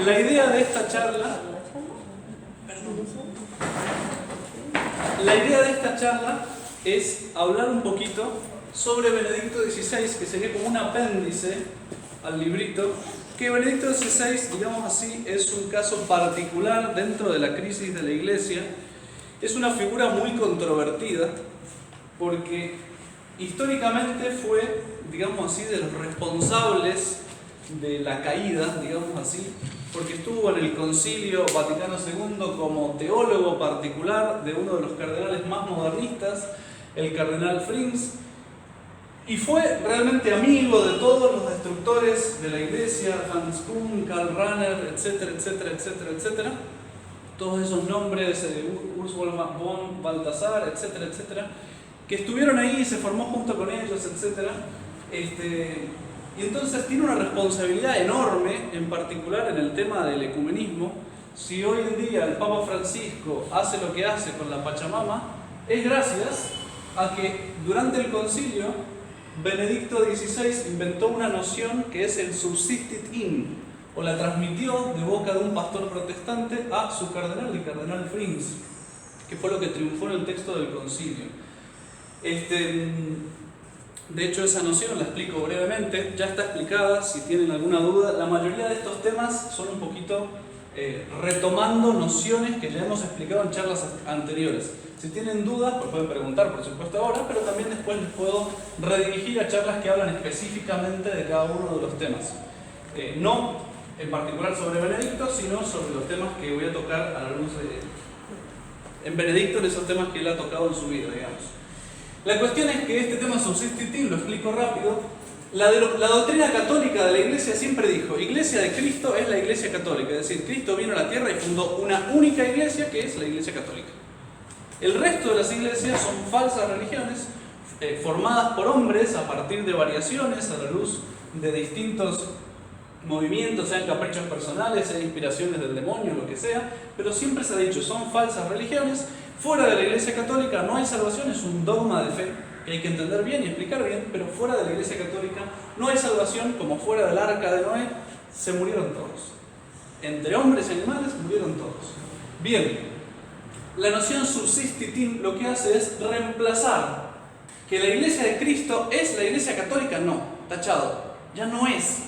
La idea de esta charla, es hablar un poquito sobre Benedicto XVI, que sería como un apéndice al librito, que Benedicto XVI, digamos así, es un caso particular dentro de la crisis de la Iglesia. Es una figura muy controvertida porque históricamente fue, digamos así, de los responsables de la caída, digamos así, porque estuvo en el Concilio Vaticano II como teólogo particular de uno de los cardenales más modernistas, el cardenal Frings, y fue realmente amigo de todos los destructores de la Iglesia, Hans Küng, Karl Rahner, etcétera, etcétera, etcétera, etcétera. Todos esos nombres, Ursula von Balthasar, etcétera, etcétera, que estuvieron ahí, se formó junto con ellos, etcétera. Y entonces tiene una responsabilidad enorme, en particular en el tema del ecumenismo. Si hoy en día el Papa Francisco hace lo que hace con la Pachamama, es gracias a que durante el concilio Benedicto XVI inventó una noción que es el subsistit in, o la transmitió de boca de un pastor protestante a su cardenal, el cardenal Frings, que fue lo que triunfó en el texto del concilio. De hecho, esa noción la explico brevemente, ya está explicada. Si tienen alguna duda, la mayoría de estos temas son un poquito retomando nociones que ya hemos explicado en charlas anteriores. Si tienen dudas, pues pueden preguntar, por supuesto, ahora, pero también después les puedo redirigir a charlas que hablan específicamente de cada uno de los temas. No en particular sobre Benedicto, sino sobre los temas que voy a tocar a la luz en Benedicto, en esos temas que él ha tocado en su vida, digamos. La cuestión es que este tema subsistir, lo explico rápido. La doctrina católica de la Iglesia siempre dijo: Iglesia de Cristo es la Iglesia católica, es decir, Cristo vino a la tierra y fundó una única iglesia que es la Iglesia católica. El resto de las iglesias son falsas religiones formadas por hombres a partir de variaciones a la luz de distintos movimientos, sean caprichos personales, sean inspiraciones del demonio, lo que sea, pero siempre se ha dicho, son falsas religiones. Fuera de la Iglesia católica no hay salvación, es un dogma de fe que hay que entender bien y explicar bien, pero fuera de la Iglesia católica no hay salvación, como fuera del arca de Noé, se murieron todos. Entre hombres y animales murieron todos. Bien, la noción subsistitim lo que hace es reemplazar que la Iglesia de Cristo es la Iglesia católica, no, tachado, ya no es.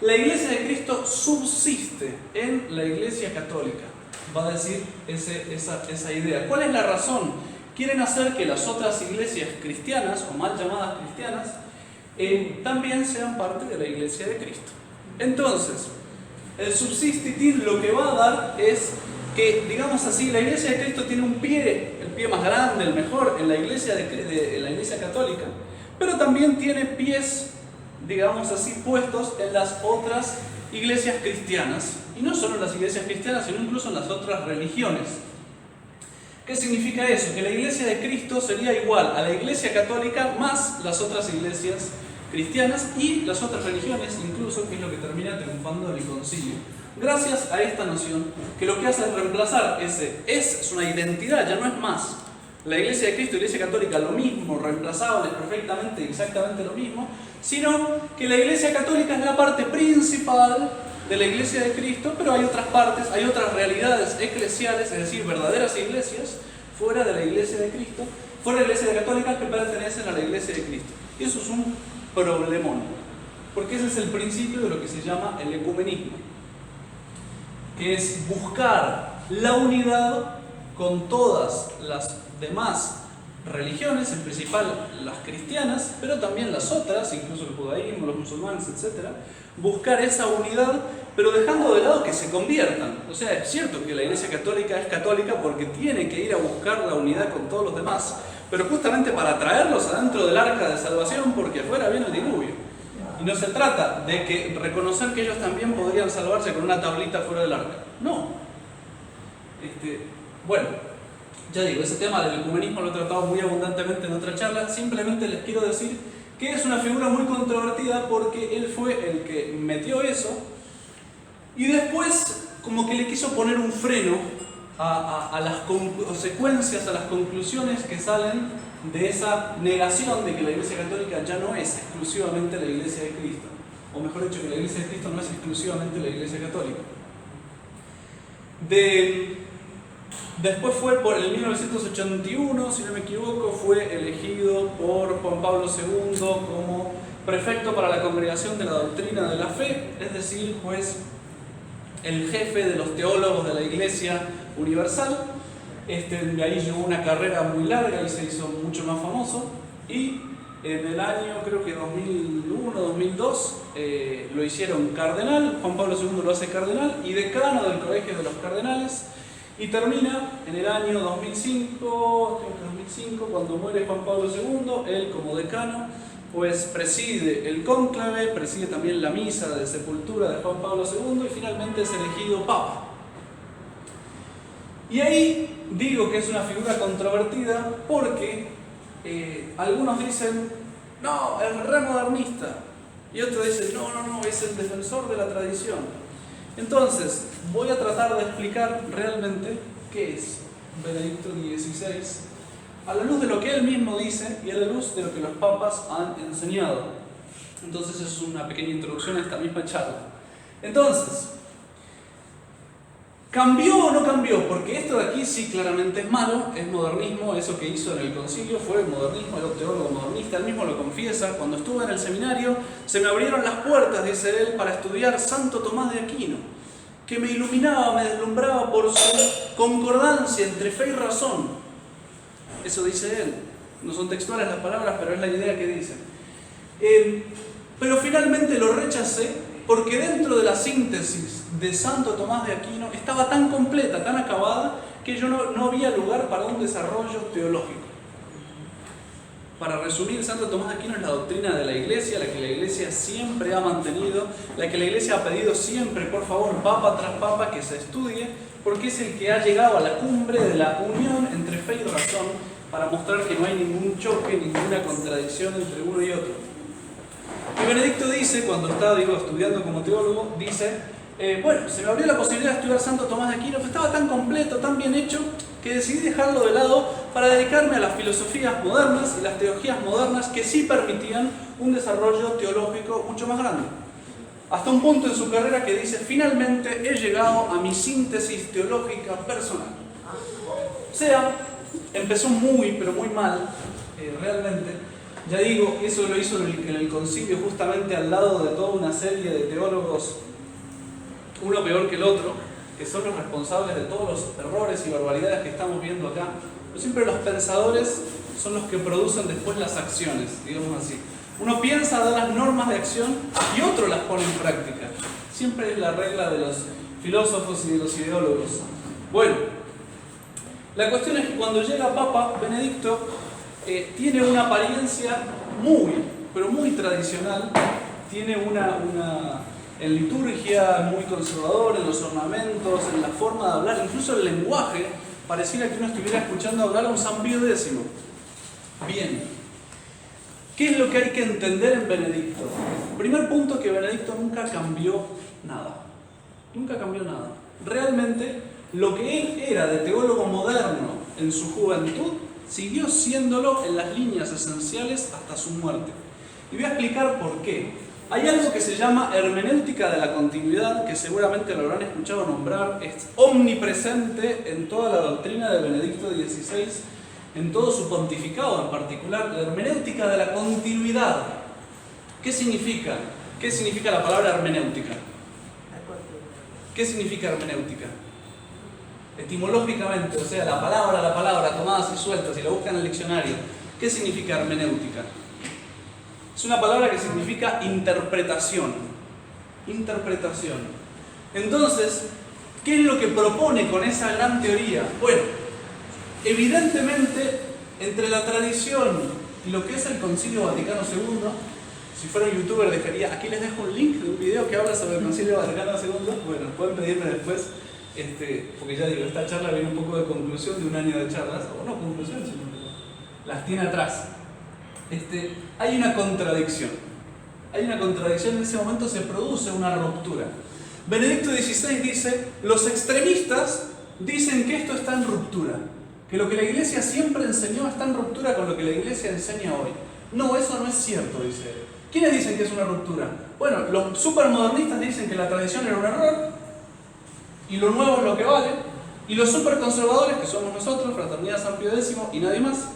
La Iglesia de Cristo subsiste en la Iglesia católica, va a decir esa idea. ¿Cuál es la razón? Quieren hacer que las otras iglesias cristianas, o mal llamadas cristianas, también sean parte de la Iglesia de Cristo. Entonces, el subsistir lo que va a dar es que, digamos así, la Iglesia de Cristo tiene un pie, el pie más grande, el mejor, en la Iglesia, en la Iglesia católica, pero también tiene pies, digamos así, puestos en las otras iglesias cristianas, y no solo en las iglesias cristianas, sino incluso en las otras religiones. ¿Qué significa eso? Que la Iglesia de Cristo sería igual a la Iglesia católica más las otras iglesias cristianas y las otras religiones, incluso, que es lo que termina triunfando en el concilio. Gracias a esta noción, que lo que hace es reemplazar es una identidad, ya no es más la Iglesia de Cristo y la Iglesia católica lo mismo, reemplazables perfectamente, exactamente lo mismo, sino que la Iglesia católica es la parte principal de la Iglesia de Cristo, pero hay otras partes, hay otras realidades eclesiales, es decir, verdaderas iglesias, fuera de la Iglesia de Cristo, fuera de la Iglesia católica, que pertenecen a la Iglesia de Cristo. Y eso es un problemón, porque ese es el principio de lo que se llama el ecumenismo, que es buscar la unidad con todas las demás religiones, en principal las cristianas, pero también las otras, incluso el judaísmo, los musulmanes, etc. Buscar esa unidad, pero dejando de lado que se conviertan. O sea, es cierto que la Iglesia católica es católica porque tiene que ir a buscar la unidad con todos los demás, pero justamente para traerlos adentro del arca de salvación, porque afuera viene el diluvio. Y no se trata de que reconocer que ellos también podrían salvarse con una tablita fuera del arca. No. Bueno, ya digo, ese tema del ecumenismo lo he tratado muy abundantemente en otra charla. Simplemente les quiero decir que es una figura muy controvertida porque él fue el que metió eso y después como que le quiso poner un freno a las consecuencias, a las conclusiones que salen de esa negación de que la Iglesia católica ya no es exclusivamente la Iglesia de Cristo, o mejor dicho, que la Iglesia de Cristo no es exclusivamente la Iglesia católica. Después fue por el 1981, si no me equivoco, fue elegido por Juan Pablo II como prefecto para la Congregación de la Doctrina de la Fe, es decir, pues el jefe de los teólogos de la Iglesia Universal. De ahí llevó una carrera muy larga y se hizo mucho más famoso. Y en el año, creo que 2001-2002, lo hicieron cardenal. Juan Pablo II lo hace cardenal y decano del Colegio de los Cardenales. Y termina en el año 2005, creo que 2005, cuando muere Juan Pablo II, él como decano, pues preside el cónclave, preside también la misa de sepultura de Juan Pablo II y finalmente es elegido papa. Y ahí digo que es una figura controvertida porque algunos dicen, no, es remodernista, y otros dicen, no, es el defensor de la tradición. Entonces, voy a tratar de explicar realmente qué es Benedicto XVI a la luz de lo que él mismo dice y a la luz de lo que los papas han enseñado. Entonces, es una pequeña introducción a esta misma charla. Entonces, ¿cambió o no cambió? Porque esto de aquí sí claramente es malo, es modernismo. Eso que hizo en el concilio fue modernismo, era un teólogo modernista, él mismo lo confiesa. Cuando estuve en el seminario se me abrieron las puertas, dice él, para estudiar Santo Tomás de Aquino, que me iluminaba, me deslumbraba por su concordancia entre fe y razón. Eso dice él. No son textuales las palabras, pero es la idea que dice. Pero finalmente lo rechacé porque dentro de la síntesis de Santo Tomás de Aquino estaba tan completa, tan acabada, que yo no había lugar para un desarrollo teológico. Para resumir, Santo Tomás de Aquino es la doctrina de la Iglesia, la que la Iglesia siempre ha mantenido, la que la Iglesia ha pedido siempre, por favor, papa tras papa, que se estudie, porque es el que ha llegado a la cumbre de la unión entre fe y razón, para mostrar que no hay ningún choque, ninguna contradicción entre uno y otro. Y Benedicto dice, cuando está estudiando como teólogo, dice, bueno, se me abrió la posibilidad de estudiar Santo Tomás de Aquino, pero estaba tan completo, tan bien hecho, que decidí dejarlo de lado para dedicarme a las filosofías modernas y las teologías modernas que sí permitían un desarrollo teológico mucho más grande. Hasta un punto en su carrera que dice, finalmente he llegado a mi síntesis teológica personal. O sea, empezó muy, pero muy mal, realmente. Ya digo, eso lo hizo en el concilio justamente al lado de toda una serie de teólogos, uno peor que el otro, que son los responsables de todos los errores y barbaridades que estamos viendo acá. Pero siempre los pensadores son los que producen después las acciones, digamos así. Uno piensa, da las normas de acción y otro las pone en práctica. Siempre es la regla de los filósofos y de los ideólogos. Bueno, la cuestión es que cuando llega Papa Benedicto, tiene una apariencia muy, pero muy tradicional. Tiene en liturgia muy conservador, en los ornamentos, en la forma de hablar, incluso el lenguaje. Pareciera que uno estuviera escuchando hablar a un San Pío X. Bien, ¿qué es lo que hay que entender en Benedicto? Primer punto, que Benedicto nunca cambió nada. Nunca cambió nada. Realmente, lo que él era de teólogo moderno en su juventud, siguió siéndolo en las líneas esenciales hasta su muerte. Y voy a explicar por qué. Hay algo que se llama hermenéutica de la continuidad, que seguramente lo habrán escuchado nombrar, es omnipresente en toda la doctrina de Benedicto XVI, en todo su pontificado en particular, la hermenéutica de la continuidad. ¿Qué significa? ¿Qué significa la palabra hermenéutica? ¿Qué significa hermenéutica? Etimológicamente, o sea, la palabra, tomada así suelta, si la buscan en el diccionario, ¿qué significa hermenéutica? Es una palabra que significa interpretación. Interpretación. Entonces, ¿qué es lo que propone con esa gran teoría? Bueno, evidentemente, entre la tradición y lo que es el Concilio Vaticano II, si fuera un youtuber dejaría, aquí les dejo un link de un video que habla sobre el Concilio Vaticano II, bueno, pueden pedirme después, porque ya digo, esta charla viene un poco de conclusión de un año de charlas, o no conclusión, sino que las tiene atrás. Hay una contradicción. En ese momento se produce una ruptura. Benedicto XVI dice, los extremistas dicen que esto está en ruptura, que lo que la Iglesia siempre enseñó está en ruptura con lo que la Iglesia enseña hoy. No, eso no es cierto, dice él. ¿Quiénes dicen que es una ruptura? Bueno, los supermodernistas dicen que la tradición era un error, y lo nuevo es lo que vale, y los superconservadores, que somos nosotros, Fraternidad San Pío X y nadie más,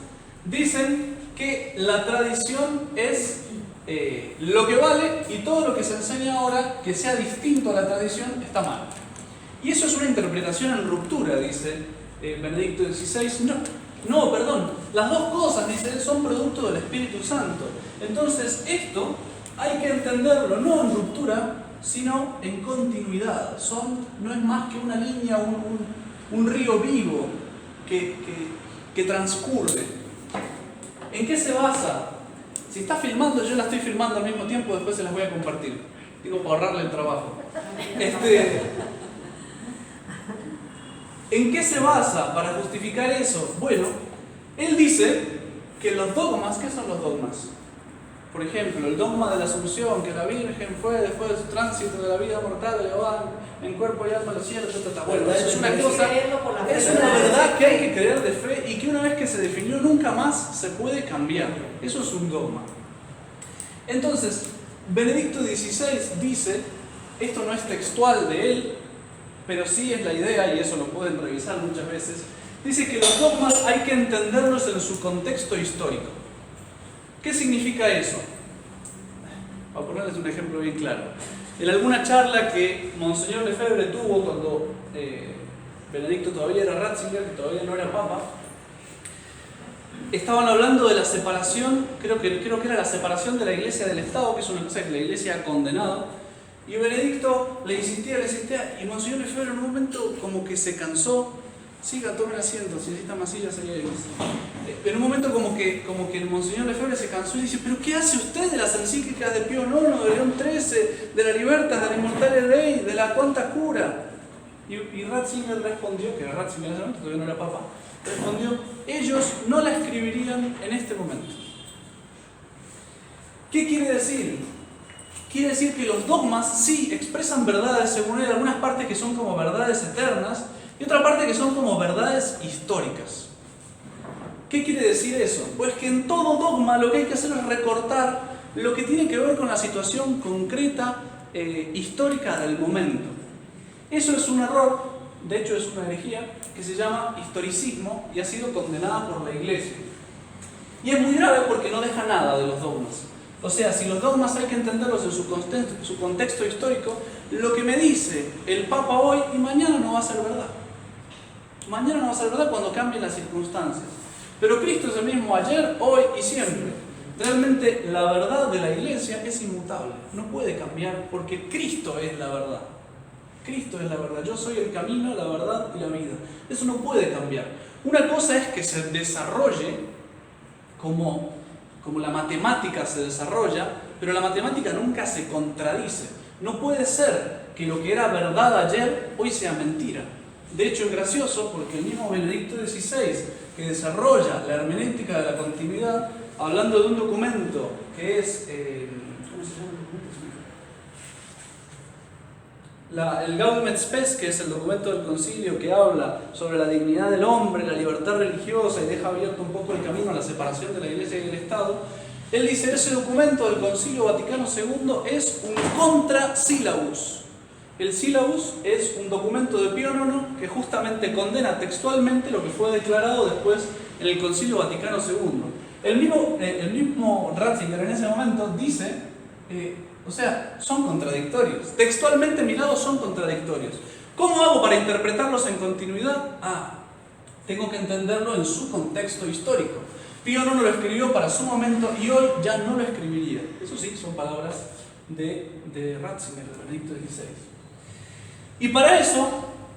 dicen que la tradición es lo que vale y todo lo que se enseña ahora que sea distinto a la tradición está mal. Y eso es una interpretación en ruptura, dice Benedicto XVI. No, perdón, las dos cosas, dice él, son producto del Espíritu Santo. Entonces esto hay que entenderlo no en ruptura, sino en continuidad. No es más que una línea, un río vivo que transcurre. ¿En qué se basa? Si está filmando, yo la estoy filmando al mismo tiempo, después se las voy a compartir. Digo, para ahorrarle el trabajo. ¿En qué se basa para justificar eso? Bueno, él dice que los dogmas, ¿qué son los dogmas? Por ejemplo, el dogma de la Asunción, que la Virgen fue después de su tránsito de la vida mortal elevada en cuerpo y alma a los cielos, etc. Bueno, eso es una cosa, es una verdad que hay que creer de fe y que una vez que se definió nunca más se puede cambiar. Eso es un dogma. Entonces, Benedicto XVI dice, esto no es textual de él, pero sí es la idea, y eso lo pueden revisar muchas veces, dice que los dogmas hay que entenderlos en su contexto histórico. ¿Qué significa eso? Voy a ponerles un ejemplo bien claro. En alguna charla que Monseñor Lefebvre tuvo cuando Benedicto todavía era Ratzinger, que todavía no era Papa, estaban hablando de la separación, creo que era la separación de la Iglesia del Estado, que es una cosa que la Iglesia ha condenado, y Benedicto le insistía, y Monseñor Lefebvre en un momento como que se cansó. Siga, tome asiento, si necesita más sillas sería bien. En un momento como que el Monseñor Lefebvre se cansó y dice, ¿pero qué hace usted de las encíclicas de Pío IX, de León XIII, de la Libertas, de la Immortale Dei, de la Quanta Cura? Y Ratzinger respondió, que Ratzinger en ese momento todavía no era Papa, respondió, ellos no la escribirían en este momento. ¿Qué quiere decir? Quiere decir que los dogmas sí expresan verdades, según él, algunas partes que son como verdades eternas, y otra parte que son como verdades históricas. ¿Qué quiere decir eso? Pues que en todo dogma lo que hay que hacer es recortar lo que tiene que ver con la situación concreta, histórica del momento. Eso es un error, de hecho es una herejía, que se llama historicismo y ha sido condenada por la Iglesia. Y es muy grave porque no deja nada de los dogmas. O sea, si los dogmas hay que entenderlos en su contexto histórico, lo que me dice el Papa hoy y mañana no va a ser verdad. Mañana no va a ser verdad cuando cambien las circunstancias. Pero Cristo es el mismo ayer, hoy y siempre. Realmente la verdad de la Iglesia es inmutable. No puede cambiar porque Cristo es la verdad. Cristo es la verdad. Yo soy el camino, la verdad y la vida. Eso no puede cambiar. Una cosa es que se desarrolle como la matemática se desarrolla, pero la matemática nunca se contradice. No puede ser que lo que era verdad ayer hoy sea mentira. De hecho es gracioso porque el mismo Benedicto XVI, que desarrolla la hermenéutica de la continuidad, hablando de un documento que es, ¿cómo se llama el documento? El Gaudium et Spes, que es el documento del concilio que habla sobre la dignidad del hombre, la libertad religiosa y deja abierto un poco el camino a la separación de la Iglesia y del Estado. Él dice, ese documento del Concilio Vaticano II es un contra-sílabus. El sílabus es un documento de Pío IX que justamente condena textualmente lo que fue declarado después en el Concilio Vaticano II. El mismo Ratzinger en ese momento dice, o sea, son contradictorios. Textualmente mirados son contradictorios. ¿Cómo hago para interpretarlos en continuidad? Tengo que entenderlo en su contexto histórico. Pío IX lo escribió para su momento y hoy ya no lo escribiría. Eso sí, son palabras de Ratzinger, de Benedicto XVI. Y para eso,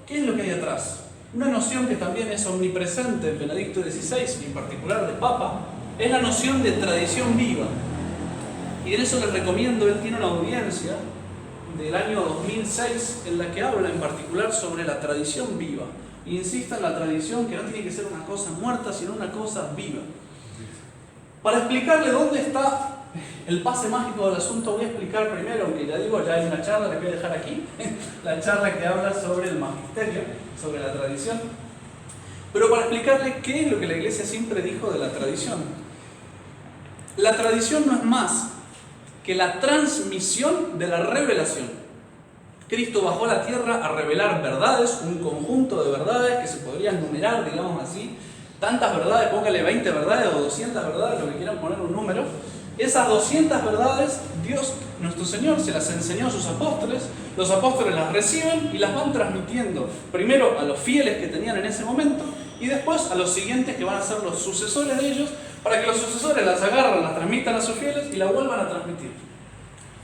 ¿qué es lo que hay atrás? Una noción que también es omnipresente en Benedicto XVI, y en particular de Papa, es la noción de tradición viva. Y en eso les recomiendo, él tiene una audiencia del año 2006 en la que habla en particular sobre la tradición viva. E insiste en la tradición que no tiene que ser una cosa muerta, sino una cosa viva. Para explicarle dónde está el pase mágico del asunto, voy a explicar primero, aunque ya digo, ya hay una charla, les voy a dejar aquí, la charla que habla sobre el magisterio, sobre la tradición. Pero para explicarle qué es lo que la Iglesia siempre dijo de la tradición. La tradición no es más que la transmisión de la revelación. ¿Ok? Cristo bajó a la tierra a revelar verdades, un conjunto de verdades que se podrían numerar, digamos así. Tantas verdades, póngale 20 verdades o 200 verdades, lo que quieran poner un número. Esas 200 verdades, Dios, nuestro Señor, se las enseñó a sus apóstoles. Los apóstoles las reciben y las van transmitiendo primero a los fieles que tenían en ese momento y después a los siguientes que van a ser los sucesores de ellos, para que los sucesores las agarren, las transmitan a sus fieles y la vuelvan a transmitir.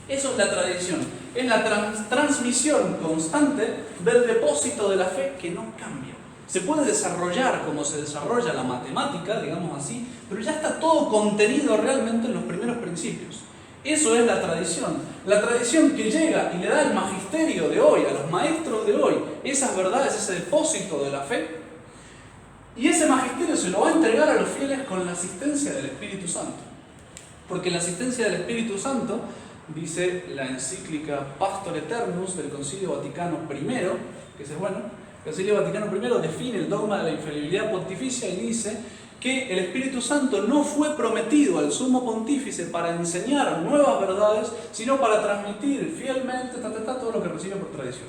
Eso es la tradición, es la transmisión constante del depósito de la fe que no cambia. Se puede desarrollar como se desarrolla la matemática, digamos así, pero ya está todo contenido realmente en los primeros principios. Eso es la tradición que llega y le da al magisterio de hoy, a los maestros de hoy, esas verdades, ese depósito de la fe. Y ese magisterio se lo va a entregar a los fieles con la asistencia del Espíritu Santo. Porque la asistencia del Espíritu Santo, dice la encíclica Pastor Eternus del Concilio Vaticano I, que es bueno, el Concilio Vaticano I define el dogma de la infalibilidad pontificia y dice que el Espíritu Santo no fue prometido al sumo pontífice para enseñar nuevas verdades, sino para transmitir fielmente todo lo que recibe por tradición.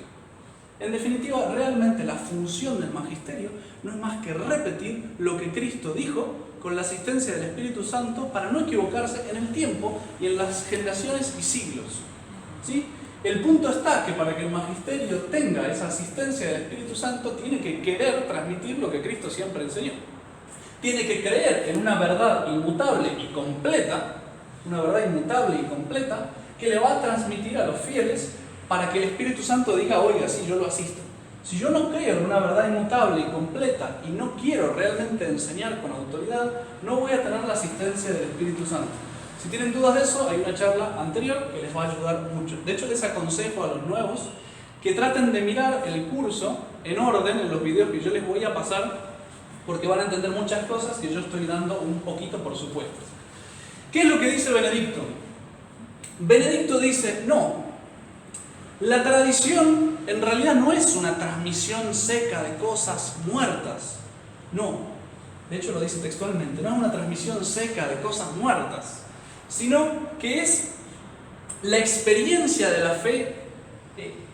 En definitiva, realmente la función del magisterio no es más que repetir lo que Cristo dijo con la asistencia del Espíritu Santo para no equivocarse en el tiempo y en las generaciones y siglos. ¿Sí? El punto está que para que el magisterio tenga esa asistencia del Espíritu Santo tiene que querer transmitir lo que Cristo siempre enseñó. Tiene que creer en una verdad inmutable y completa, que le va a transmitir a los fieles para que el Espíritu Santo diga, oiga, sí, yo lo asisto. Si yo no creo en una verdad inmutable y completa y no quiero realmente enseñar con autoridad, no voy a tener la asistencia del Espíritu Santo. Si tienen dudas de eso, hay una charla anterior que les va a ayudar mucho. De hecho, les aconsejo a los nuevos que traten de mirar el curso en orden en los videos que yo les voy a pasar, porque van a entender muchas cosas que yo estoy dando un poquito por supuestas. ¿Qué es lo que dice Benedicto? Benedicto dice, no, la tradición en realidad no es una transmisión seca de cosas muertas. No, de hecho lo dice textualmente, no es una transmisión seca de cosas muertas, sino que es la experiencia de la fe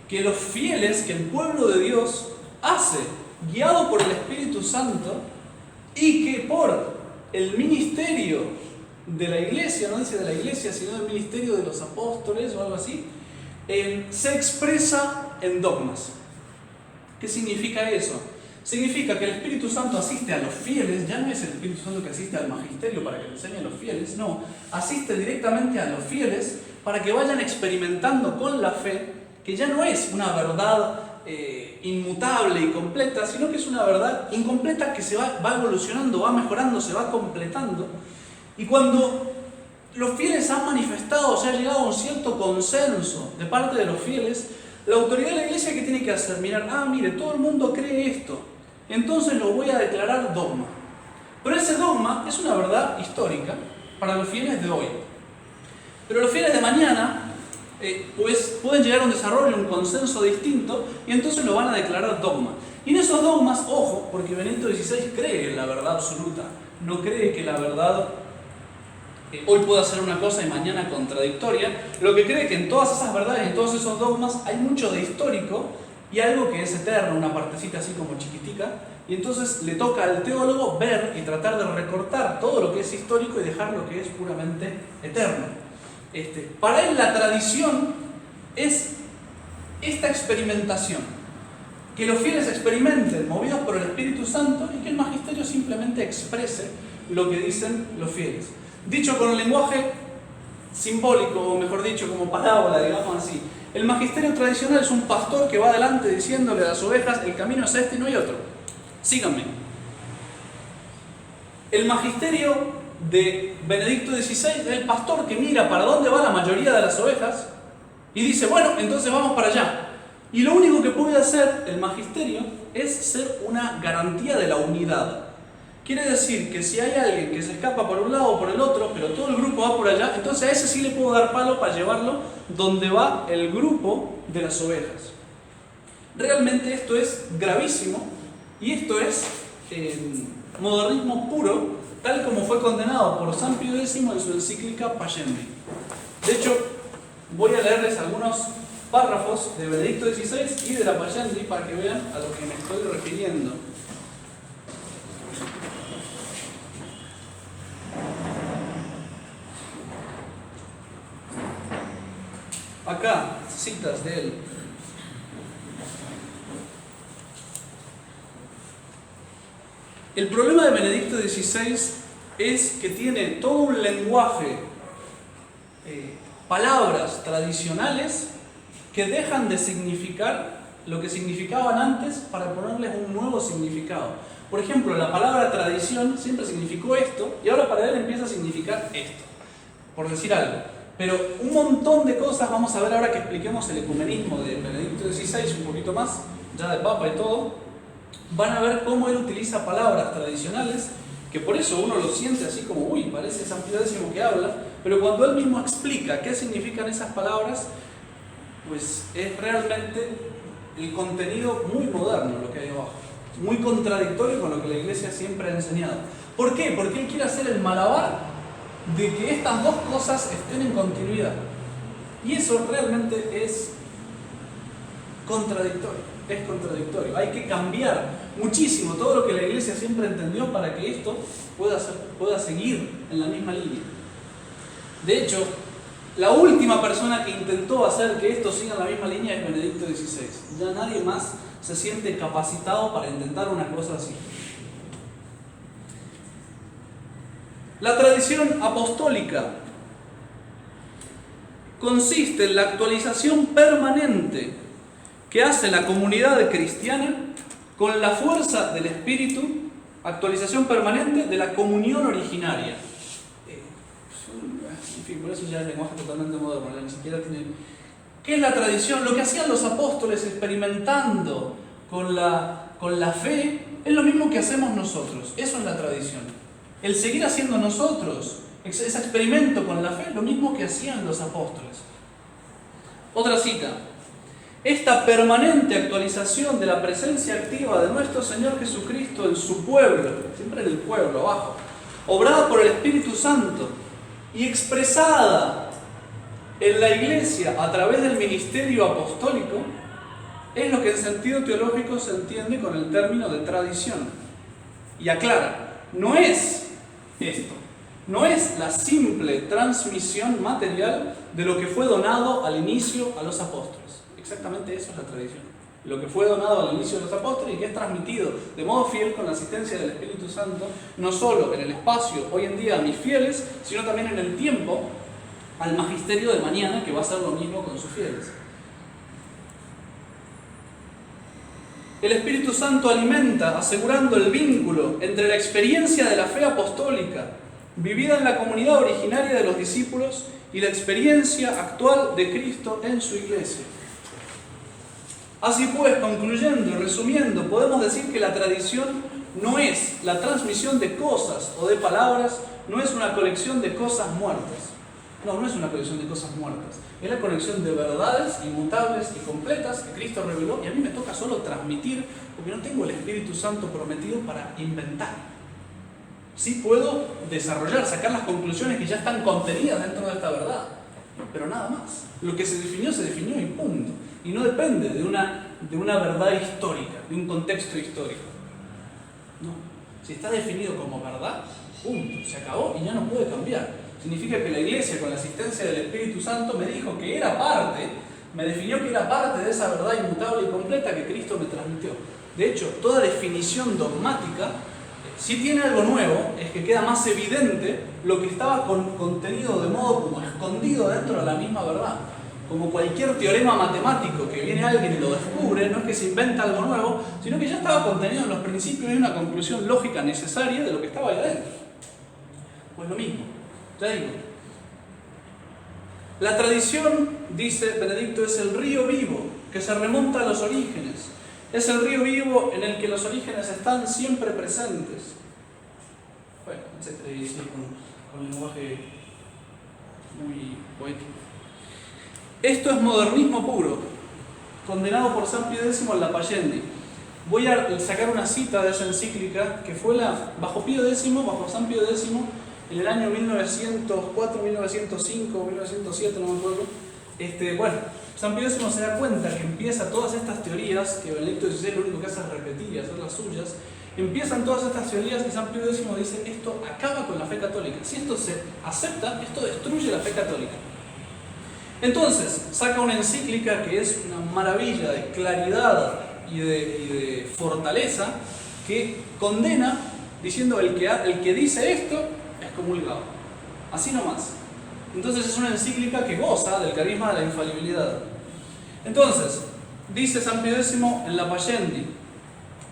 que los fieles, que el pueblo de Dios hace, guiado por el Espíritu Santo, y que por el ministerio de la iglesia, no dice de la iglesia, sino del ministerio de los apóstoles o algo así, se expresa en dogmas. ¿Qué significa eso? Significa que el Espíritu Santo asiste a los fieles, ya no es el Espíritu Santo que asiste al magisterio para que le enseñe a los fieles, no, asiste directamente a los fieles para que vayan experimentando con la fe, que ya no es una verdad inmutable y completa, sino que es una verdad incompleta que se va evolucionando, va mejorando, se va completando. Y cuando los fieles han manifestado, se ha llegado a un cierto consenso de parte de los fieles, la autoridad de la iglesia, ¿qué tiene que hacer? Mirar, mire, todo el mundo cree esto, entonces lo voy a declarar dogma. Pero ese dogma es una verdad histórica para los fieles de hoy. Pero los fieles de mañana pues pueden llegar a un desarrollo, un consenso distinto, y entonces lo van a declarar dogma. Y en esos dogmas, ojo, porque Benedicto XVI cree en la verdad absoluta, no cree que la verdad hoy pueda ser una cosa y mañana contradictoria, lo que cree que en todas esas verdades, en todos esos dogmas, hay mucho de histórico y algo que es eterno, una partecita así como chiquitica, y entonces le toca al teólogo ver y tratar de recortar todo lo que es histórico y dejar lo que es puramente eterno. Para él la tradición es esta experimentación, que los fieles experimenten movidos por el Espíritu Santo y que el magisterio simplemente exprese lo que dicen los fieles. Dicho con un lenguaje simbólico, o mejor dicho, como parábola, digamos así. El magisterio tradicional es un pastor que va adelante diciéndole a las ovejas, el camino es este y no hay otro. Síganme. El magisterio de Benedicto XVI es el pastor que mira para dónde va la mayoría de las ovejas y dice, bueno, entonces vamos para allá. Y lo único que puede hacer el magisterio es ser una garantía de la unidad. Quiere decir que si hay alguien que se escapa por un lado o por el otro, pero todo el grupo va por allá, entonces a ese sí le puedo dar palo para llevarlo donde va el grupo de las ovejas. Realmente esto es gravísimo y esto es modernismo puro, tal como fue condenado por San Pío X en su encíclica Pascendi. De hecho, voy a leerles algunos párrafos de Benedicto XVI y de la Payendi para que vean a lo que me estoy refiriendo. Acá, citas de él. El problema de Benedicto XVI es que tiene todo un lenguaje, palabras tradicionales que dejan de significar lo que significaban antes para ponerles un nuevo significado. Por ejemplo, la palabra tradición siempre significó esto y ahora para él empieza a significar esto, por decir algo. Pero un montón de cosas, vamos a ver ahora que expliquemos el ecumenismo de Benedicto XVI un poquito más, ya de Papa y todo, van a ver cómo él utiliza palabras tradicionales, que por eso uno lo siente así como, uy, parece San Pío X que habla, pero cuando él mismo explica qué significan esas palabras, pues es realmente el contenido muy moderno lo que hay abajo, muy contradictorio con lo que la Iglesia siempre ha enseñado. ¿Por qué? Porque él quiere hacer el malabar de que estas dos cosas estén en continuidad. Y eso realmente es contradictorio. Es contradictorio. Hay que cambiar muchísimo todo lo que la Iglesia siempre entendió para que esto pueda seguir en la misma línea. De hecho, la última persona que intentó hacer que esto siga en la misma línea es Benedicto XVI. Ya nadie más se siente capacitado para intentar una cosa así. La tradición apostólica consiste en la actualización permanente que hace la comunidad cristiana con la fuerza del Espíritu, actualización permanente de la comunión originaria. En fin, por eso ya es lenguaje totalmente moderno, ni siquiera tiene... ¿Qué es la tradición? Lo que hacían los apóstoles experimentando con la fe es lo mismo que hacemos nosotros. Eso es la tradición. El seguir haciendo nosotros ese experimento con la fe es lo mismo que hacían los apóstoles. Otra cita. Esta permanente actualización de la presencia activa de nuestro Señor Jesucristo en su pueblo, siempre en el pueblo abajo, obrada por el Espíritu Santo y expresada en la Iglesia a través del ministerio apostólico, es lo que en sentido teológico se entiende con el término de tradición. Y aclara, no es esto, no es la simple transmisión material de lo que fue donado al inicio a los apóstoles. Exactamente eso es la tradición. Lo que fue donado al inicio de los apóstoles y que es transmitido de modo fiel con la asistencia del Espíritu Santo, no solo en el espacio hoy en día a mis fieles, sino también en el tiempo al magisterio de mañana, que va a hacer lo mismo con sus fieles. El Espíritu Santo alimenta, asegurando el vínculo entre la experiencia de la fe apostólica, vivida en la comunidad originaria de los discípulos, y la experiencia actual de Cristo en su Iglesia. Así pues, concluyendo y resumiendo, podemos decir que la tradición no es la transmisión de cosas o de palabras, no es una colección de cosas muertas. No es una colección de cosas muertas. Es la colección de verdades inmutables y completas que Cristo reveló, y a mí me toca solo transmitir, porque no tengo el Espíritu Santo prometido para inventar. Sí puedo desarrollar, sacar las conclusiones que ya están contenidas dentro de esta verdad, pero nada más. Lo que se definió y punto. Y no depende de una verdad histórica, de un contexto histórico. No. Si está definido como verdad, punto. Se acabó y ya no puede cambiar. Significa que la Iglesia, con la asistencia del Espíritu Santo, me dijo que era parte, me definió que era parte de esa verdad inmutable y completa que Cristo me transmitió. De hecho, toda definición dogmática, si tiene algo nuevo, es que queda más evidente lo que estaba contenido de modo como escondido dentro de la misma verdad. Como cualquier teorema matemático que viene alguien y lo descubre, no es que se inventa algo nuevo, sino que ya estaba contenido en los principios y una conclusión lógica necesaria de lo que estaba ahí adentro. Pues lo mismo, ya digo. La tradición, dice Benedicto, es el río vivo que se remonta a los orígenes. Es el río vivo en el que los orígenes están siempre presentes. Bueno, etcétera, y sí, con lenguaje muy poético. Esto es modernismo puro, condenado por San Pío X en la Payendi. Voy a sacar una cita de esa encíclica que fue bajo San Pío X, en el año 1904, 1905, 1907, no me acuerdo, Bueno, San Pío X se da cuenta que empieza todas estas teorías, que Benedicto XVI lo único que hace es repetir y hacer las suyas, empiezan todas estas teorías y San Pío X dice, esto acaba con la fe católica. Si esto se acepta, esto destruye la fe católica. Entonces, saca una encíclica que es una maravilla de claridad y de fortaleza, que condena, diciendo el que dice esto es comulgado. Así nomás. Entonces es una encíclica que goza del carisma de la infalibilidad. Entonces, dice San Pío X en la Pascendi,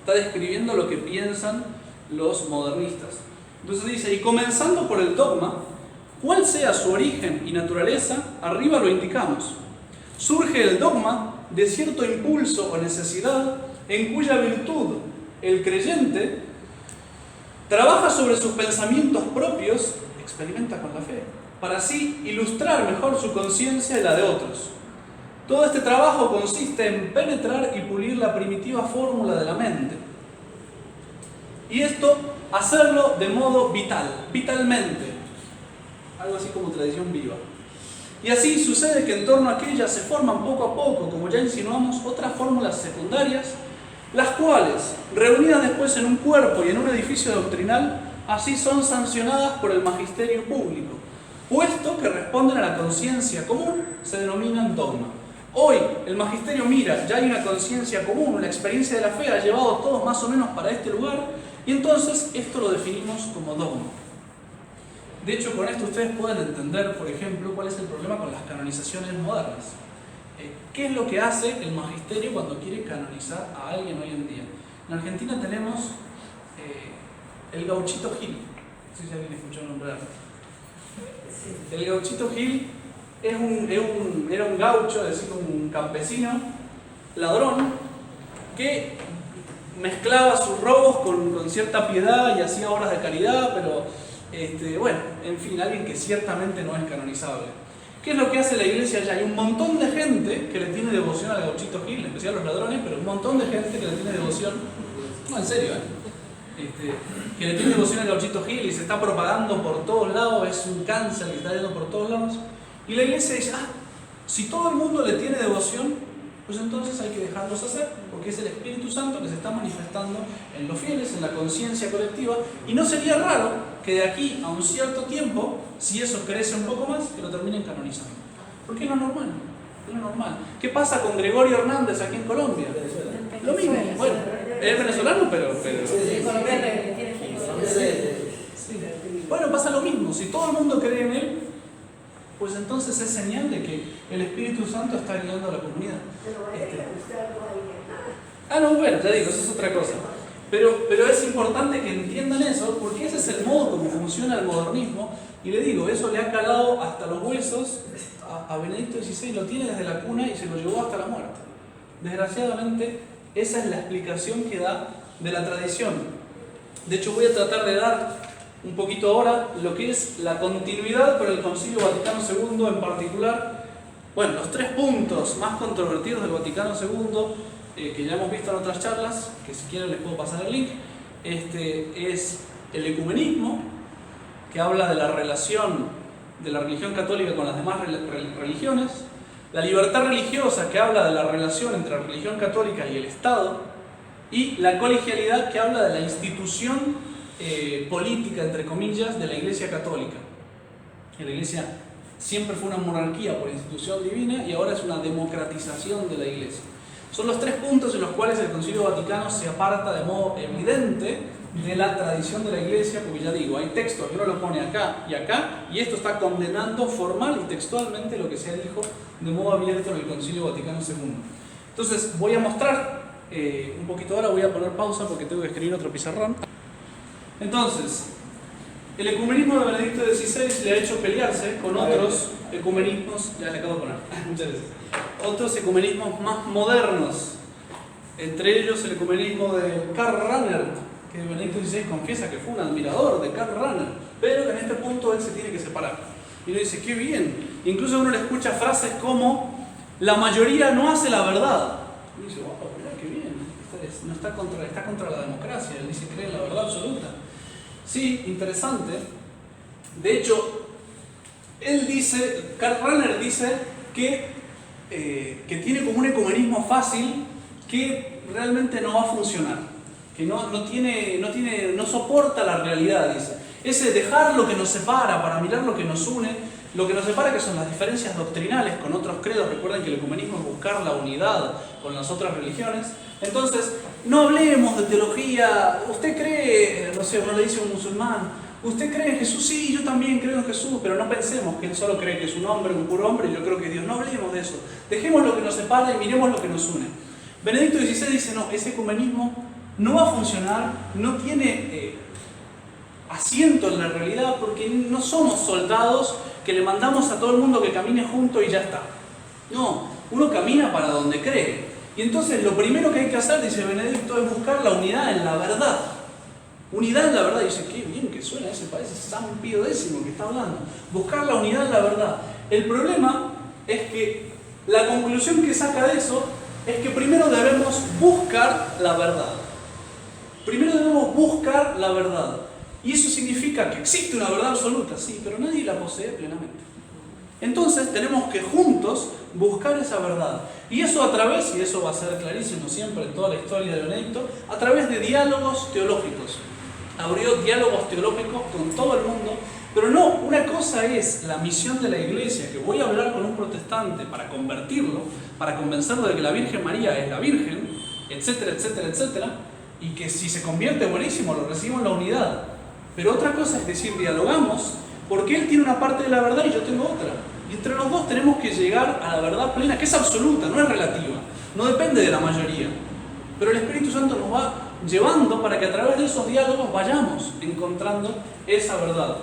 está describiendo lo que piensan los modernistas. Entonces dice, y comenzando por el dogma, cuál sea su origen y naturaleza, arriba lo indicamos. Surge el dogma de cierto impulso o necesidad en cuya virtud el creyente trabaja sobre sus pensamientos propios, experimenta con la fe, para así ilustrar mejor su conciencia y la de otros. Todo este trabajo consiste en penetrar y pulir la primitiva fórmula de la mente. Y esto, hacerlo de modo vital, vitalmente. Algo así como tradición viva. Y así sucede que en torno a aquella se forman poco a poco, como ya insinuamos, otras fórmulas secundarias, las cuales, reunidas después en un cuerpo y en un edificio doctrinal, así son sancionadas por el magisterio público, puesto que responden a la conciencia común, se denominan dogma. Hoy el magisterio mira, ya hay una conciencia común, una experiencia de la fe, ha llevado a todos más o menos para este lugar, y entonces esto lo definimos como dogma. De hecho, con esto ustedes pueden entender, por ejemplo, cuál es el problema con las canonizaciones modernas. ¿Qué es lo que hace el magisterio cuando quiere canonizar a alguien hoy en día? En Argentina tenemos el Gauchito Gil. No sé si alguien escuchó nombrar. El Gauchito Gil era un gaucho, es decir, un campesino, ladrón, que mezclaba sus robos con cierta piedad y hacía obras de caridad, pero bueno, en fin, alguien que ciertamente no es canonizable. ¿Qué es lo que hace la iglesia allá? Hay un montón de gente que le tiene devoción al Gauchito Gil, en especial los ladrones, pero un montón de gente que le tiene devoción, no, en serio, que le tiene devoción al Gauchito Gil y se está propagando por todos lados, es un cáncer que está yendo por todos lados. Y la iglesia dice, si todo el mundo le tiene devoción, pues entonces hay que dejarlos hacer, porque es el Espíritu Santo que se está manifestando en los fieles, en la conciencia colectiva, y no sería raro que de aquí a un cierto tiempo, si eso crece un poco más, que lo terminen canonizando. Porque es lo normal, es lo normal. ¿Qué pasa con Gregorio Hernández aquí en Colombia? Lo mismo, bueno, es venezolano, pero... Bueno, pasa lo mismo, si todo el mundo cree en él, pues entonces es señal de que el Espíritu Santo está guiando a la comunidad. No, bueno, ya digo, eso es otra cosa. Pero es importante que entiendan eso, porque ese es el modo como funciona el modernismo. Y le digo, eso le ha calado hasta los huesos a Benedicto XVI, lo tiene desde la cuna y se lo llevó hasta la muerte. Desgraciadamente, esa es la explicación que da de la tradición. De hecho, voy a tratar de dar un poquito ahora lo que es la continuidad por el Concilio Vaticano II en particular. Bueno, los 3 puntos más controvertidos del Vaticano II, que ya hemos visto en otras charlas, que si quieren les puedo pasar el link, es el ecumenismo, que habla de la relación de la religión católica con las demás religiones, la libertad religiosa, que habla de la relación entre la religión católica y el Estado, y la colegialidad, que habla de la institución política, entre comillas, de la Iglesia Católica. La Iglesia siempre fue una monarquía por institución divina y ahora es una democratización de la Iglesia. Son los 3 puntos en los cuales el Concilio Vaticano se aparta de modo evidente de la tradición de la Iglesia, porque ya digo, hay textos que uno lo pone acá, y esto está condenando formal y textualmente lo que se dijo de modo abierto en el Concilio Vaticano II. Entonces voy a mostrar un poquito ahora, voy a poner pausa porque tengo que escribir otro pizarrón. Entonces, el ecumenismo de Benedicto XVI le ha hecho pelearse con otros ecumenismos, ya le acabo de poner, muchas veces, otros ecumenismos más modernos, entre ellos el ecumenismo de Karl Rahner, que Benedicto XVI confiesa que fue un admirador de Karl Rahner, pero en este punto él se tiene que separar. Y uno dice, qué bien, incluso uno le escucha frases como, la mayoría no hace la verdad. Y uno dice, wow, mira qué bien, está contra la democracia, él dice, cree en la verdad absoluta. Sí, interesante. De hecho, Karl Rahner dice que que tiene como un ecumenismo fácil que realmente no va a funcionar, que no soporta la realidad, dice. Ese dejar lo que nos separa para mirar lo que nos une, lo que nos separa que son las diferencias doctrinales con otros credos. Recuerden que el ecumenismo es buscar la unidad con las otras religiones. Entonces, no hablemos de teología. ¿Usted cree, no sé, uno le dice a un musulmán, ¿usted cree en Jesús? Sí, yo también creo en Jesús, pero no pensemos que él solo cree que es un hombre, un puro hombre, y yo creo que Dios. No hablemos de eso. Dejemos lo que nos separa y miremos lo que nos une. Benedicto XVI dice, no, ese ecumenismo no va a funcionar, no tiene asiento en la realidad, porque no somos soldados que le mandamos a todo el mundo que camine junto y ya está. No, uno camina para donde cree. Y entonces lo primero que hay que hacer, dice Benedicto, es buscar la unidad en la verdad. Unidad en la verdad. Y dice, qué bien que suena ese, parece San Pío X que está hablando. Buscar la unidad en la verdad. El problema es que la conclusión que saca de eso es que primero debemos buscar la verdad. Primero debemos buscar la verdad. Y eso significa que existe una verdad absoluta, sí, pero nadie la posee plenamente. Entonces tenemos que juntos buscar esa verdad. Y eso a través, y eso va a ser clarísimo siempre en toda la historia de Benedicto, a través de diálogos teológicos. Abrió diálogos teológicos con todo el mundo, pero no, una cosa es la misión de la Iglesia, que voy a hablar con un protestante para convertirlo, para convencerlo de que la Virgen María es la Virgen, etcétera, etcétera, etcétera, y que si se convierte buenísimo, lo recibimos en la unidad. Pero otra cosa es decir, dialogamos, porque él tiene una parte de la verdad y yo tengo otra. Y entre los dos tenemos que llegar a la verdad plena, que es absoluta, no es relativa, no depende de la mayoría. Pero el Espíritu Santo nos va llevando para que a través de esos diálogos vayamos encontrando esa verdad.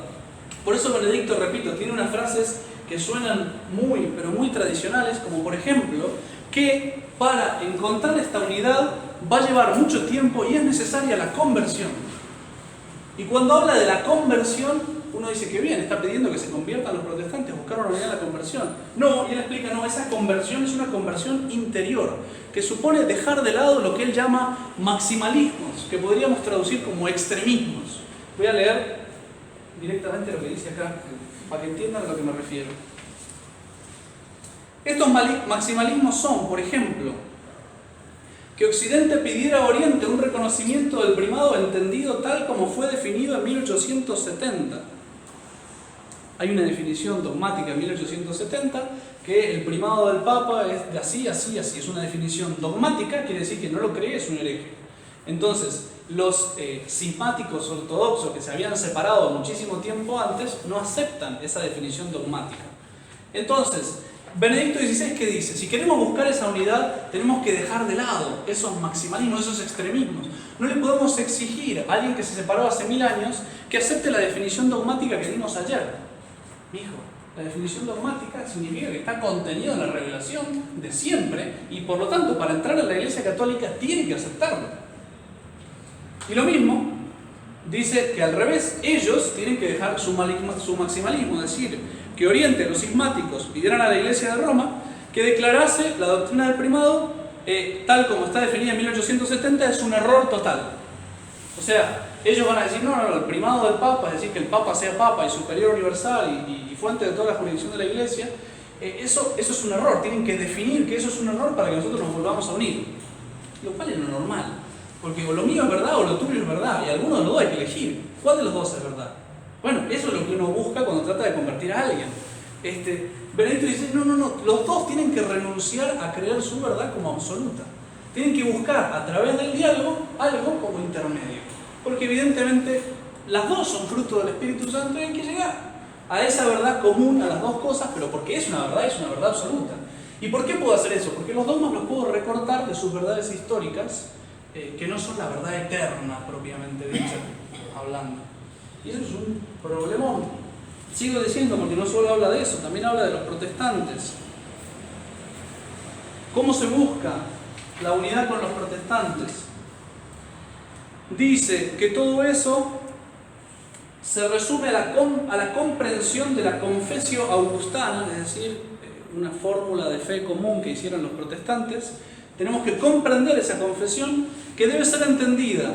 Por eso Benedicto, repito, tiene unas frases que suenan muy, pero muy tradicionales, como por ejemplo, que para encontrar esta unidad va a llevar mucho tiempo y es necesaria la conversión. Y cuando habla de la conversión, uno dice que bien, está pidiendo que se conviertan los protestantes, buscar una unidad de la conversión. No, y él explica, no, esa conversión es una conversión interior, que supone dejar de lado lo que él llama maximalismos, que podríamos traducir como extremismos. Voy a leer directamente lo que dice acá, para que entiendan a lo que me refiero. Estos maximalismos son, por ejemplo, que Occidente pidiera a Oriente un reconocimiento del primado entendido tal como fue definido en 1870. Hay una definición dogmática en 1870 que el primado del Papa es de así, así, así. Es una definición dogmática, quiere decir que no lo cree, es un hereje. Entonces, los cismáticos ortodoxos que se habían separado muchísimo tiempo antes no aceptan esa definición dogmática. Entonces, Benedicto XVI, ¿qué dice? Si queremos buscar esa unidad, tenemos que dejar de lado esos maximalismos, esos extremismos. No le podemos exigir a alguien que se separó hace 1000 años que acepte la definición dogmática que dimos ayer. Hijo, la definición dogmática significa que está contenido en la revelación de siempre y por lo tanto para entrar en la Iglesia Católica tiene que aceptarlo. Y lo mismo dice que al revés, ellos tienen que dejar su maximalismo, es decir, que Oriente, los cismáticos, pidieran a la Iglesia de Roma que declarase la doctrina del primado tal como está definida en 1870 es un error total. O sea, ellos van a decir, no, el primado del Papa, es decir, que el Papa sea Papa y superior universal y fuente de toda la jurisdicción de la Iglesia, eso es un error. Tienen que definir que eso es un error para que nosotros nos volvamos a unir. Lo cual es lo normal, porque o lo mío es verdad o lo tuyo es verdad, y alguno de los dos hay que elegir. ¿Cuál de los dos es verdad? Bueno, eso es lo que uno busca cuando trata de convertir a alguien. Benedicto dice, no, los dos tienen que renunciar a creer su verdad como absoluta. Tienen que buscar a través del diálogo algo como intermedio. Porque evidentemente las dos son fruto del Espíritu Santo y hay que llegar a esa verdad común, a las dos cosas, pero porque es una verdad absoluta. ¿Y por qué puedo hacer eso? Porque los dogmas los puedo recortar de sus verdades históricas, que no son la verdad eterna propiamente dicha, hablando. Y eso es un problemón. Sigo diciendo, porque no solo habla de eso, también habla de los protestantes. ¿Cómo se busca la unidad con los protestantes? Dice que todo eso se resume a la comprensión de la confesio augustana, es decir, una fórmula de fe común que hicieron los protestantes. Tenemos que comprender esa confesión que debe ser entendida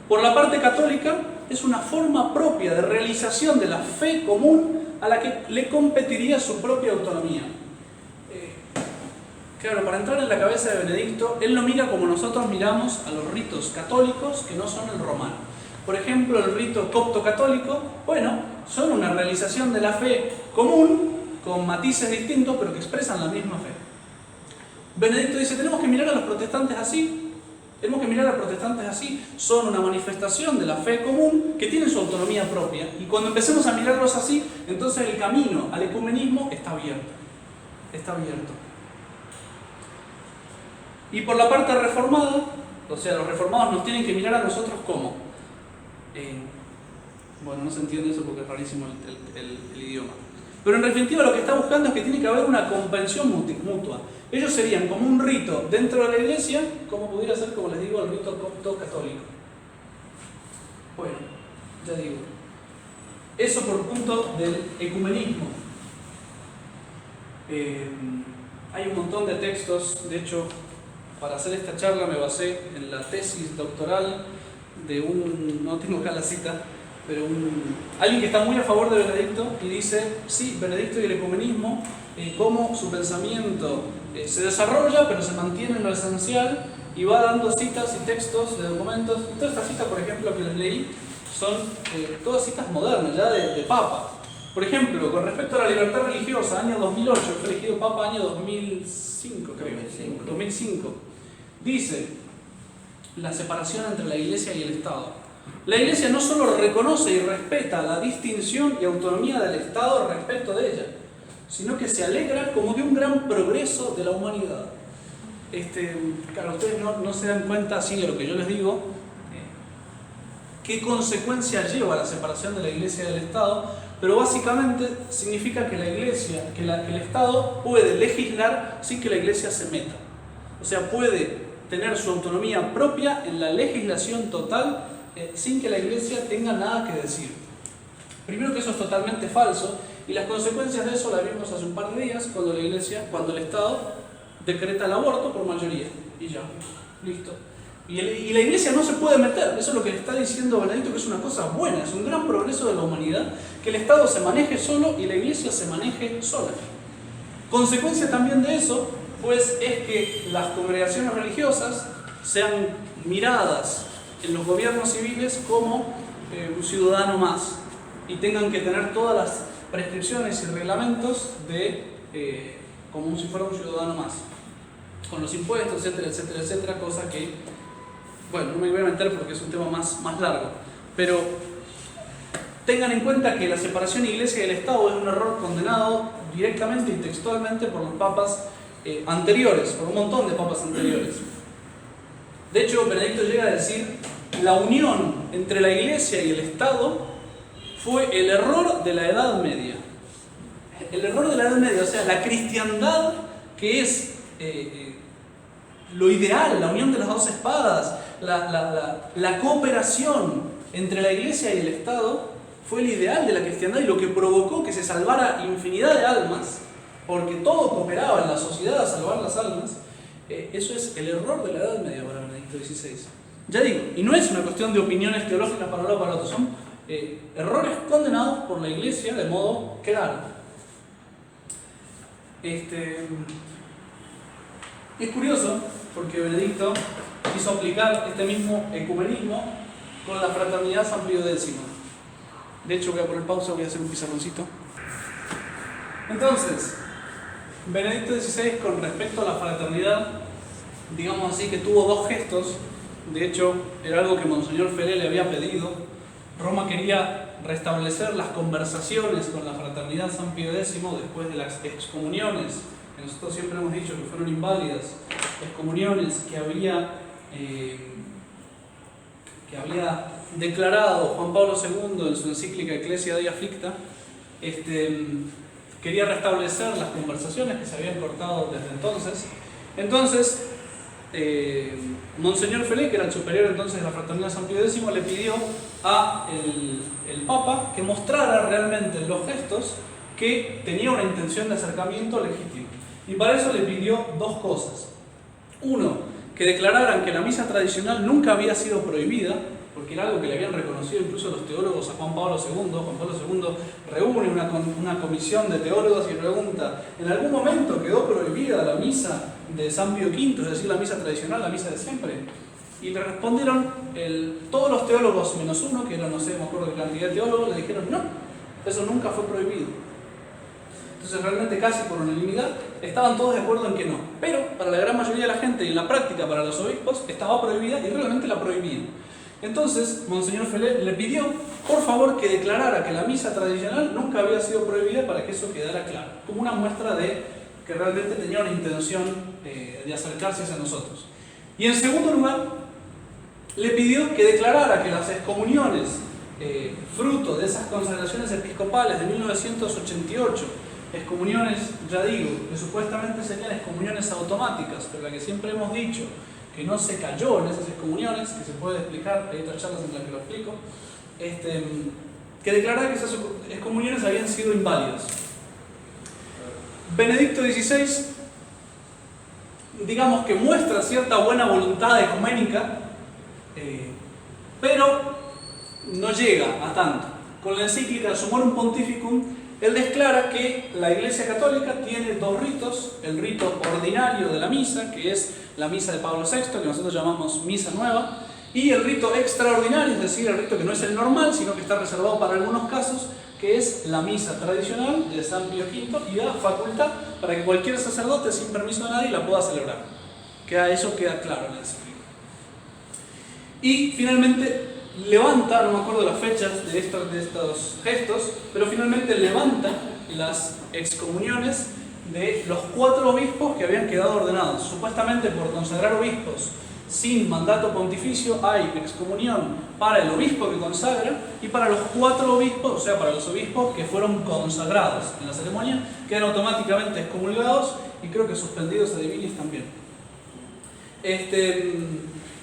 por la parte católica. Es una forma propia de realización de la fe común a la que le competiría su propia autonomía. Claro, para entrar en la cabeza de Benedicto, él lo mira como nosotros miramos a los ritos católicos que no son el romano. Por ejemplo, el rito copto-católico, bueno, son una realización de la fe común, con matices distintos, pero que expresan la misma fe. Benedicto dice, tenemos que mirar a los protestantes así. Tenemos que mirar a los protestantes así. Son una manifestación de la fe común que tienen su autonomía propia. Y cuando empecemos a mirarlos así, entonces el camino al ecumenismo está abierto. Está abierto. Y por la parte reformada, o sea, los reformados nos tienen que mirar a nosotros como. Bueno, no se entiende eso porque es rarísimo el idioma. Pero en definitiva lo que está buscando es que tiene que haber una comprensión mutua. Ellos serían como un rito dentro de la iglesia, como pudiera ser, como les digo, el rito copto católico. Bueno, ya digo. Eso por punto del ecumenismo. Hay un montón de textos, de hecho, para hacer esta charla me basé en la tesis doctoral de no tengo acá la cita, pero alguien que está muy a favor de Benedicto y dice, sí, Benedicto y el ecumenismo, cómo su pensamiento se desarrolla, pero se mantiene en lo esencial y va dando citas y textos de documentos. Y todas estas citas, por ejemplo, que les leí, son todas citas modernas, ya de Papa. Por ejemplo, con respecto a la libertad religiosa, año 2008, fue elegido Papa año 2005, creo. 2005. Dice, la separación entre la Iglesia y el Estado. La Iglesia no solo reconoce y respeta la distinción y autonomía del Estado respecto de ella, sino que se alegra como de un gran progreso de la humanidad. Claro, ustedes no se dan cuenta, así de lo que yo les digo, qué consecuencias lleva la separación de la Iglesia y del Estado, pero básicamente significa que la Iglesia, que el Estado puede legislar sin que la Iglesia se meta. O sea, puede tener su autonomía propia en la legislación total sin que la Iglesia tenga nada que decir. Primero que eso es totalmente falso, y las consecuencias de eso las vimos hace un par de días cuando el Estado decreta el aborto por mayoría. Y ya, listo. Y la Iglesia no se puede meter. Eso es lo que le está diciendo Benedicto, que es una cosa buena, es un gran progreso de la humanidad, que el Estado se maneje solo y la Iglesia se maneje sola. Consecuencia también de eso, pues, es que las congregaciones religiosas sean miradas en los gobiernos civiles como un ciudadano más y tengan que tener todas las prescripciones y reglamentos como si fuera un ciudadano más, con los impuestos, etcétera, etcétera, etcétera, cosa que, bueno, no me voy a meter porque es un tema más largo, pero tengan en cuenta que la separación Iglesia y del Estado es un error condenado directamente y textualmente por los papas anteriores, por un montón de papas anteriores. De hecho, Benedicto llega a decir, la unión entre la Iglesia y el Estado fue el error de la Edad Media. El error de la Edad Media, o sea, la cristiandad, que es lo ideal, la unión de las dos espadas, la cooperación entre la Iglesia y el Estado, fue el ideal de la cristiandad y lo que provocó que se salvara infinidad de almas, porque todo cooperaba en la sociedad a salvar las almas. Eso es el error de la Edad Media para Benedicto XVI. Ya digo, y no es una cuestión de opiniones teológicas para un lado o para otro, son errores condenados por la Iglesia de modo claro. Es curioso porque Benedicto quiso aplicar este mismo ecumenismo con la fraternidad San Pío X. De hecho, voy a poner pausa, voy a hacer un pizarroncito. Entonces, Benedicto XVI, con respecto a la fraternidad, digamos así que tuvo dos gestos. De hecho, era algo que Monseñor Feré le había pedido. Roma quería restablecer las conversaciones con la fraternidad San Pío X después de las excomuniones, que nosotros siempre hemos dicho que fueron inválidas, excomuniones que había declarado Juan Pablo II en su encíclica Ecclesia Dei Afflicta. Quería restablecer las conversaciones que se habían cortado desde entonces. Entonces, Monseñor Feré, que era el superior entonces de la fraternidad San Pío X, le pidió a el Papa que mostrara realmente en los gestos que tenía una intención de acercamiento legítimo. Y para eso le pidió dos cosas. Uno, que declararan que la misa tradicional nunca había sido prohibida, porque era algo que le habían reconocido incluso los teólogos a Juan Pablo II. Juan Pablo II reúne una comisión de teólogos y pregunta: ¿en algún momento quedó prohibida la misa de San Pío V, es decir, la misa tradicional, la misa de siempre? Y le respondieron todos los teólogos menos uno, que eran, no sé, me acuerdo qué cantidad de teólogos, le dijeron: no, eso nunca fue prohibido. Entonces realmente casi por unanimidad estaban todos de acuerdo en que no. Pero para la gran mayoría de la gente y en la práctica para los obispos estaba prohibida y realmente la prohibían. Entonces Monseñor Felé le pidió por favor que declarara que la misa tradicional nunca había sido prohibida para que eso quedara claro, como una muestra de que realmente tenía una intención de acercarse hacia nosotros. Y en segundo lugar, le pidió que declarara que las excomuniones, fruto de esas consagraciones episcopales de 1988, excomuniones, ya digo, que supuestamente serían excomuniones automáticas, pero la que siempre hemos dicho que no se cayó en esas excomuniones, que se puede explicar, hay otras charlas en las que lo explico, que declarara que esas excomuniones habían sido inválidas. Benedicto XVI, digamos que muestra cierta buena voluntad ecuménica, pero no llega a tanto. Con la encíclica Summorum Pontificum, él declara que la Iglesia Católica tiene dos ritos: el rito ordinario de la misa, que es la misa de Pablo VI, que nosotros llamamos misa nueva, y el rito extraordinario, es decir, el rito que no es el normal, sino que está reservado para algunos casos, que es la misa tradicional de San Pío V, y da facultad para que cualquier sacerdote, sin permiso de nadie, la pueda celebrar. Eso queda claro en la encíclica. Y finalmente levanta, no me acuerdo las fechas de estos gestos, pero finalmente levanta las excomuniones de los 4 obispos que habían quedado ordenados. Supuestamente por consagrar obispos sin mandato pontificio hay excomunión para el obispo que consagra, y para los 4 obispos, o sea, para los obispos que fueron consagrados en la ceremonia, quedan automáticamente excomulgados y creo que suspendidos a divinis también.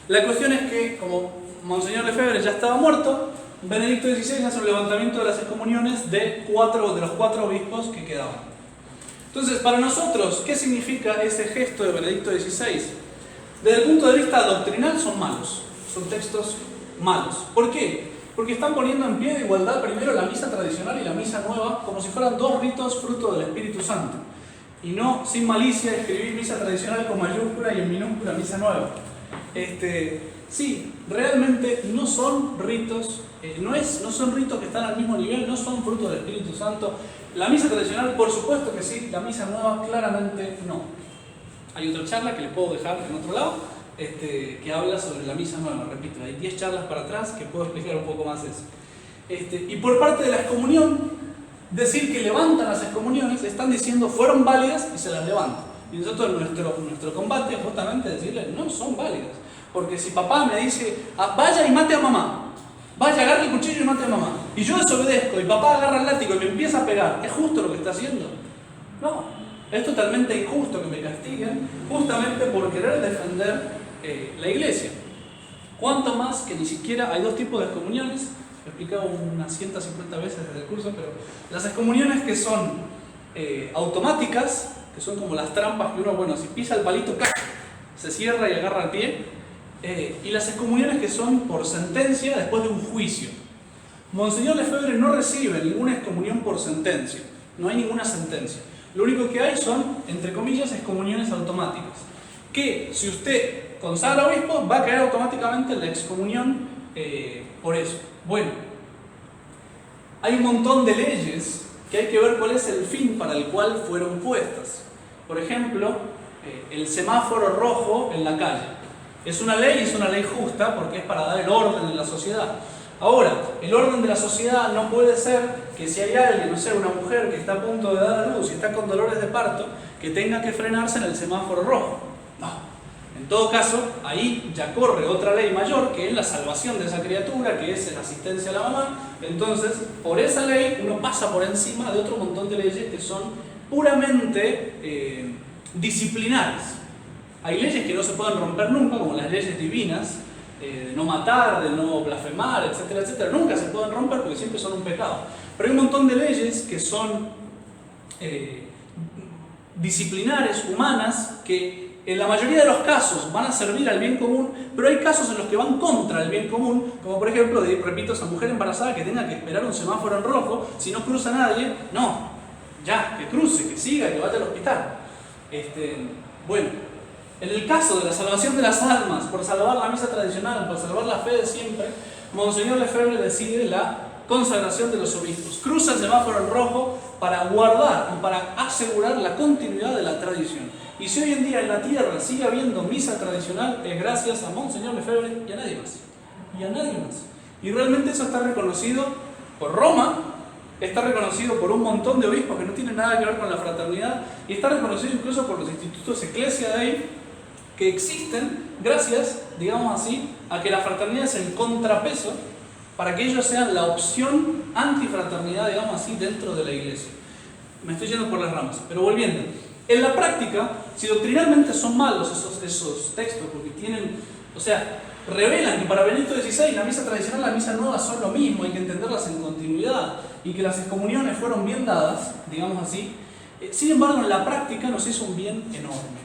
La cuestión es que, como Monseñor Lefebvre ya estaba muerto, Benedicto XVI hace un levantamiento de las excomuniones de los 4 obispos que quedaban. Entonces, para nosotros, ¿qué significa ese gesto de Benedicto XVI? Desde el punto de vista doctrinal son malos, son textos malos. ¿Por qué? Porque están poniendo en pie de igualdad primero la misa tradicional y la misa nueva como si fueran 2 ritos fruto del Espíritu Santo. Y no, sin malicia, escribir misa tradicional con mayúscula y en minúscula misa nueva. Sí, realmente no son ritos, no son ritos que están al mismo nivel, no son fruto del Espíritu Santo. La misa tradicional, por supuesto que sí, la misa nueva claramente no. Hay otra charla que les puedo dejar en otro lado, que habla sobre la misa nueva. Repito, hay 10 charlas para atrás que puedo explicar un poco más eso. Y por parte de la excomunión, decir que levantan las excomuniones, están diciendo fueron válidas y se las levantan. Y nosotros nuestro combate es justamente decirles no son válidas. Porque si papá me dice, vaya y mate a mamá, vaya, agarre el cuchillo y mate a mamá, y yo desobedezco y papá agarra el látigo y me empieza a pegar, ¿es justo lo que está haciendo? No, es totalmente injusto que me castiguen justamente por querer defender la iglesia. Cuanto más que ni siquiera hay 2 tipos de excomuniones, lo he explicado unas 150 veces desde el curso, pero las excomuniones que son automáticas, que son como las trampas que uno, bueno, si pisa el palito, ¡cac!, se cierra y agarra el pie. Y las excomuniones que son por sentencia después de un juicio. Monseñor Lefebvre no recibe ninguna excomunión por sentencia, no hay ninguna sentencia. Lo único que hay son, entre comillas, excomuniones automáticas, que si usted consagra obispo va a caer automáticamente en la excomunión por eso. Bueno, hay un montón de leyes que hay que ver cuál es el fin para el cual fueron puestas. Por ejemplo, el semáforo rojo en la calle. Es una ley justa porque es para dar el orden en la sociedad. Ahora, el orden de la sociedad no puede ser que si hay alguien, no sé, una mujer que está a punto de dar a luz y está con dolores de parto, que tenga que frenarse en el semáforo rojo. No. En todo caso, ahí ya corre otra ley mayor, que es la salvación de esa criatura, que es la asistencia a la mamá. Entonces, por esa ley uno pasa por encima de otro montón de leyes que son puramente disciplinares. Hay leyes que no se pueden romper nunca, como las leyes divinas, de no matar, de no blasfemar, etcétera, etcétera. Nunca se pueden romper porque siempre son un pecado. Pero hay un montón de leyes que son disciplinares, humanas, que en la mayoría de los casos van a servir al bien común, pero hay casos en los que van contra el bien común, como por ejemplo, repito, esa mujer embarazada que tenga que esperar un semáforo en rojo, si no cruza nadie, no, ya, que cruce, que siga, que vaya al hospital. Bueno, en el caso de la salvación de las almas, por salvar la misa tradicional, por salvar la fe de siempre, Monseñor Lefebvre decide la consagración de los obispos. Cruza el semáforo en rojo para guardar y para asegurar la continuidad de la tradición. Y si hoy en día en la tierra sigue habiendo misa tradicional, es gracias a Monseñor Lefebvre y a nadie más. Y a nadie más. Y realmente eso está reconocido por Roma, está reconocido por un montón de obispos que no tienen nada que ver con la fraternidad, y está reconocido incluso por los institutos Ecclesia Dei, que existen gracias, digamos así, a que la fraternidad es el contrapeso para que ellos sean la opción antifraternidad, digamos así, dentro de la iglesia. Me estoy yendo por las ramas, pero volviendo. En la práctica, si doctrinalmente son malos esos textos, porque tienen, o sea, revelan que para Benedicto XVI la misa tradicional y la misa nueva son lo mismo, hay que entenderlas en continuidad, y que las excomuniones fueron bien dadas, digamos así, sin embargo en la práctica nos hizo un bien enorme.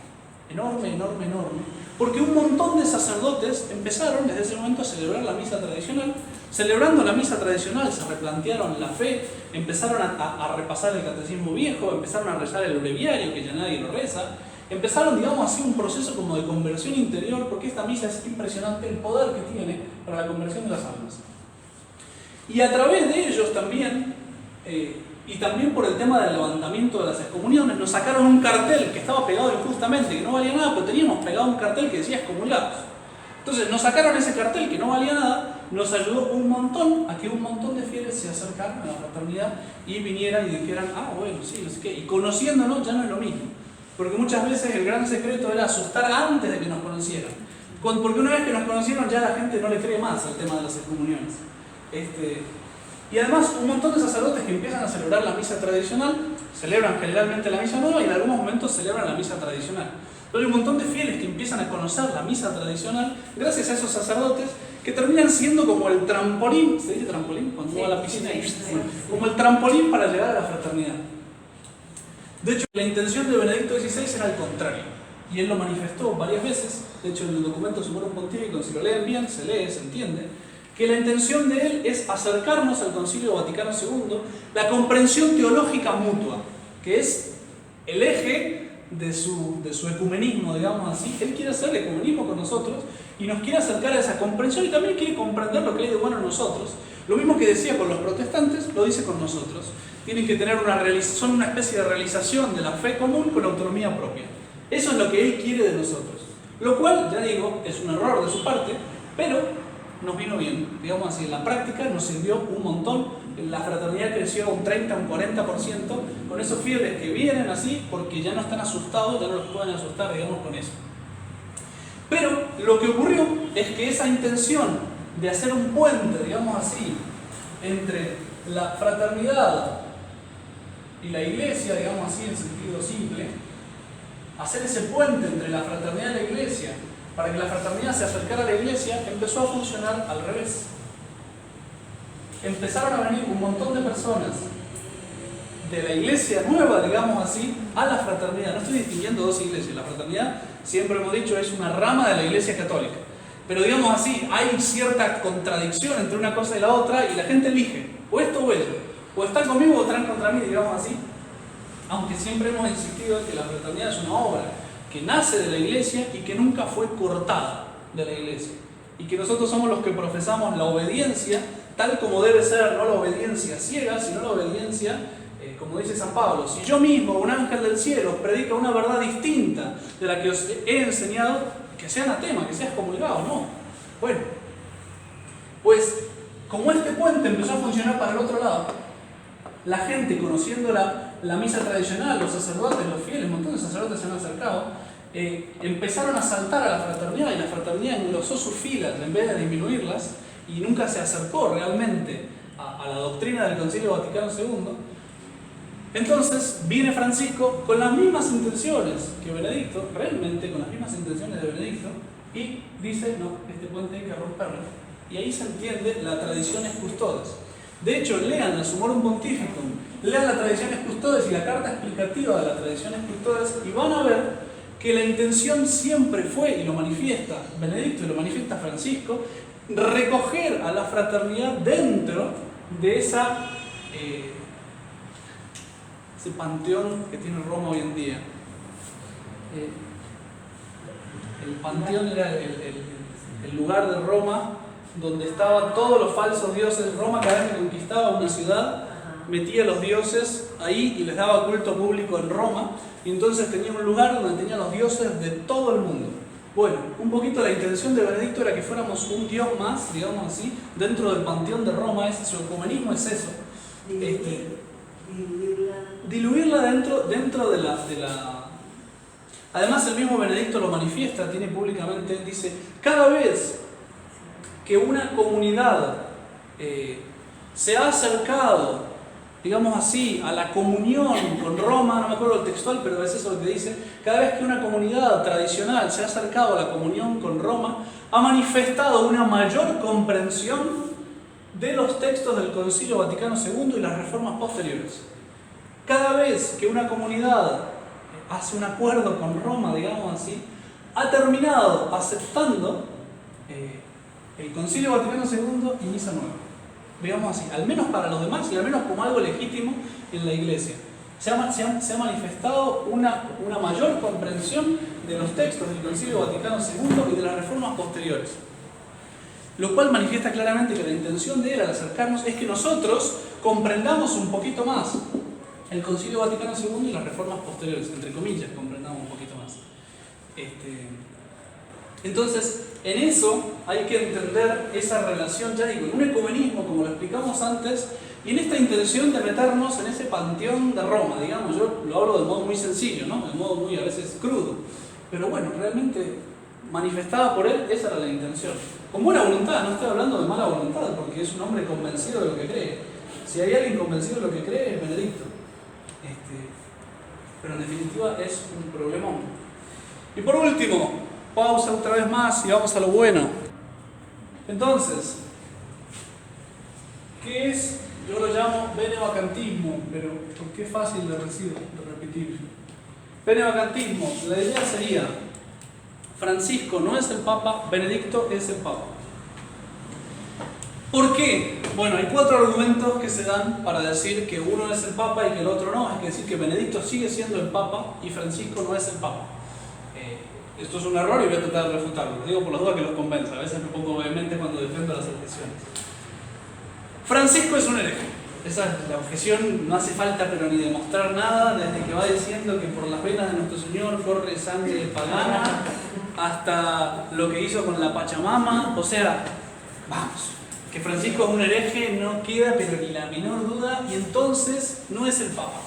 Enorme, enorme, enorme, porque un montón de sacerdotes empezaron desde ese momento a celebrar la misa tradicional. Celebrando la misa tradicional se replantearon la fe, empezaron a repasar el catecismo viejo, empezaron a rezar el breviario, que ya nadie lo reza, empezaron, digamos así, un proceso como de conversión interior, porque esta misa es impresionante el poder que tiene para la conversión de las almas. Y a través de ellos también, y también por el tema del levantamiento de las excomuniones, nos sacaron un cartel que estaba pegado injustamente, que no valía nada, pero teníamos pegado un cartel que decía excomulgados. Entonces nos sacaron ese cartel que no valía nada, nos ayudó un montón a que un montón de fieles se acercaran a la fraternidad y vinieran y dijeran, ah, bueno, sí, no sé qué, y conociéndonos ya no es lo mismo. Porque muchas veces el gran secreto era asustar antes de que nos conocieran. Porque una vez que nos conocieron ya la gente no le cree más al tema de las excomuniones. Y además un montón de sacerdotes que empiezan a celebrar la misa tradicional, celebran generalmente la misa nueva y en algunos momentos celebran la misa tradicional. Pero hay un montón de fieles que empiezan a conocer la misa tradicional gracias a esos sacerdotes que terminan siendo como el trampolín, ¿se dice trampolín? Cuando uno va a la piscina, como el trampolín para llegar a la fraternidad. De hecho, la intención de Benedicto XVI era al contrario, y él lo manifestó varias veces. De hecho, en el documento Sumorum Pontificum, si lo leen bien, se lee, se entiende, que la intención de él es acercarnos al Concilio Vaticano II, la comprensión teológica mutua, que es el eje de su ecumenismo, digamos así. Él quiere hacer el ecumenismo con nosotros y nos quiere acercar a esa comprensión y también quiere comprender lo que hay de bueno en nosotros. Lo mismo que decía con los protestantes, lo dice con nosotros. Tienen que tener son una especie de realización de la fe común con autonomía propia. Eso es lo que él quiere de nosotros. Lo cual, ya digo, es un error de su parte, pero nos vino bien, digamos así, en la práctica nos sirvió un montón. La fraternidad creció un 30, un 40% con esos fieles que vienen así porque ya no están asustados, ya no los pueden asustar, digamos, con eso. Pero lo que ocurrió es que esa intención de hacer un puente, digamos así, entre la fraternidad y la iglesia, digamos así en sentido simple, hacer ese puente entre la fraternidad y la iglesia, para que la fraternidad se acercara a la iglesia, empezó a funcionar al revés. Empezaron a venir un montón de personas de la iglesia nueva, digamos así, a la fraternidad. No estoy distinguiendo dos iglesias. La fraternidad, siempre hemos dicho, es una rama de la iglesia católica. Pero digamos así, hay cierta contradicción entre una cosa y la otra y la gente elige, o esto o ello. O están conmigo o están contra mí, digamos así. Aunque siempre hemos insistido en que la fraternidad es una obra que nace de la iglesia y que nunca fue cortada de la iglesia. Y que nosotros somos los que profesamos la obediencia tal como debe ser, no la obediencia ciega, sino la obediencia, como dice San Pablo, si yo mismo, un ángel del cielo, os predica una verdad distinta de la que os he enseñado, que sea anatema, que sea excomulgado, no. Bueno, pues como este puente empezó a funcionar para el otro lado, la gente conociendo la misa tradicional, los sacerdotes, los fieles, un montón de sacerdotes se han acercado, empezaron a saltar a la fraternidad y la fraternidad engrosó sus filas en vez de disminuirlas y nunca se acercó realmente a la doctrina del Concilio Vaticano II. Entonces viene Francisco con las mismas intenciones que Benedicto, realmente con las mismas intenciones de Benedicto, y dice, no, este puente hay que romperlo. Y ahí se entiende la Traditiones Custodes. De hecho, lean el Sumorum Pontificum, lean la Traditiones Custodes y la carta explicativa de la Traditiones Custodes y van a ver que la intención siempre fue, y lo manifiesta Benedicto y lo manifiesta Francisco, recoger a la fraternidad dentro de ese panteón que tiene Roma hoy en día. El panteón era el lugar de Roma donde estaban todos los falsos dioses. Roma, cada vez que conquistaba una ciudad, metía a los dioses ahí y les daba culto público en Roma, y entonces tenía un lugar donde tenía los dioses de todo el mundo. Bueno, un poquito la intención de Benedicto era que fuéramos un dios más, digamos así, dentro del panteón de Roma. Su ecumenismo es eso. Diluirla dentro de la... Además, el mismo Benedicto lo manifiesta, tiene públicamente, dice, cada vez que una comunidad se ha acercado, digamos así, a la comunión con Roma, no me acuerdo el textual, pero es eso lo que dice, cada vez que una comunidad tradicional se ha acercado a la comunión con Roma, ha manifestado una mayor comprensión de los textos del Concilio Vaticano II y las reformas posteriores. Cada vez que una comunidad hace un acuerdo con Roma, digamos así, ha terminado aceptando el Concilio Vaticano II y Misa Nueva. Digamos así, al menos para los demás y al menos como algo legítimo en la Iglesia. Se ha manifestado una mayor comprensión de los textos del Concilio Vaticano II y de las reformas posteriores. Lo cual manifiesta claramente que la intención de él al acercarnos es que nosotros comprendamos un poquito más el Concilio Vaticano II y las reformas posteriores, entre comillas, comprendamos un poquito más. Entonces, en eso hay que entender esa relación, ya digo, en un ecumenismo, como lo explicamos antes, y en esta intención de meternos en ese panteón de Roma, digamos. Yo lo hablo de modo muy sencillo, ¿no? De modo muy a veces crudo, pero bueno, realmente manifestada por él, esa era la intención. Con buena voluntad, no estoy hablando de mala voluntad, porque es un hombre convencido de lo que cree. Si hay alguien convencido de lo que cree, es Benedicto. Pero en definitiva es un problemón. Y por último, pausa otra vez más y vamos a lo bueno. Entonces, ¿qué es? Yo lo llamo benevacantismo, pero porque es fácil de repetir. Benevacantismo, la idea sería: Francisco no es el Papa, Benedicto es el Papa. ¿Por qué? Bueno, hay 4 argumentos que se dan para decir que uno es el Papa y que el otro no. Es decir, que Benedicto sigue siendo el Papa y Francisco no es el Papa. Esto es un error y voy a tratar de refutarlo. Lo digo por las dudas que los convenza. A veces me pongo vehemente cuando defiendo las objeciones. Francisco es un hereje. Esa es la objeción, no hace falta pero ni demostrar nada, desde que va diciendo que por las venas de nuestro Señor corre sangre pagana, hasta lo que hizo con la Pachamama. O sea, vamos, que Francisco es un hereje no queda pero ni la menor duda, y entonces no es el Papa.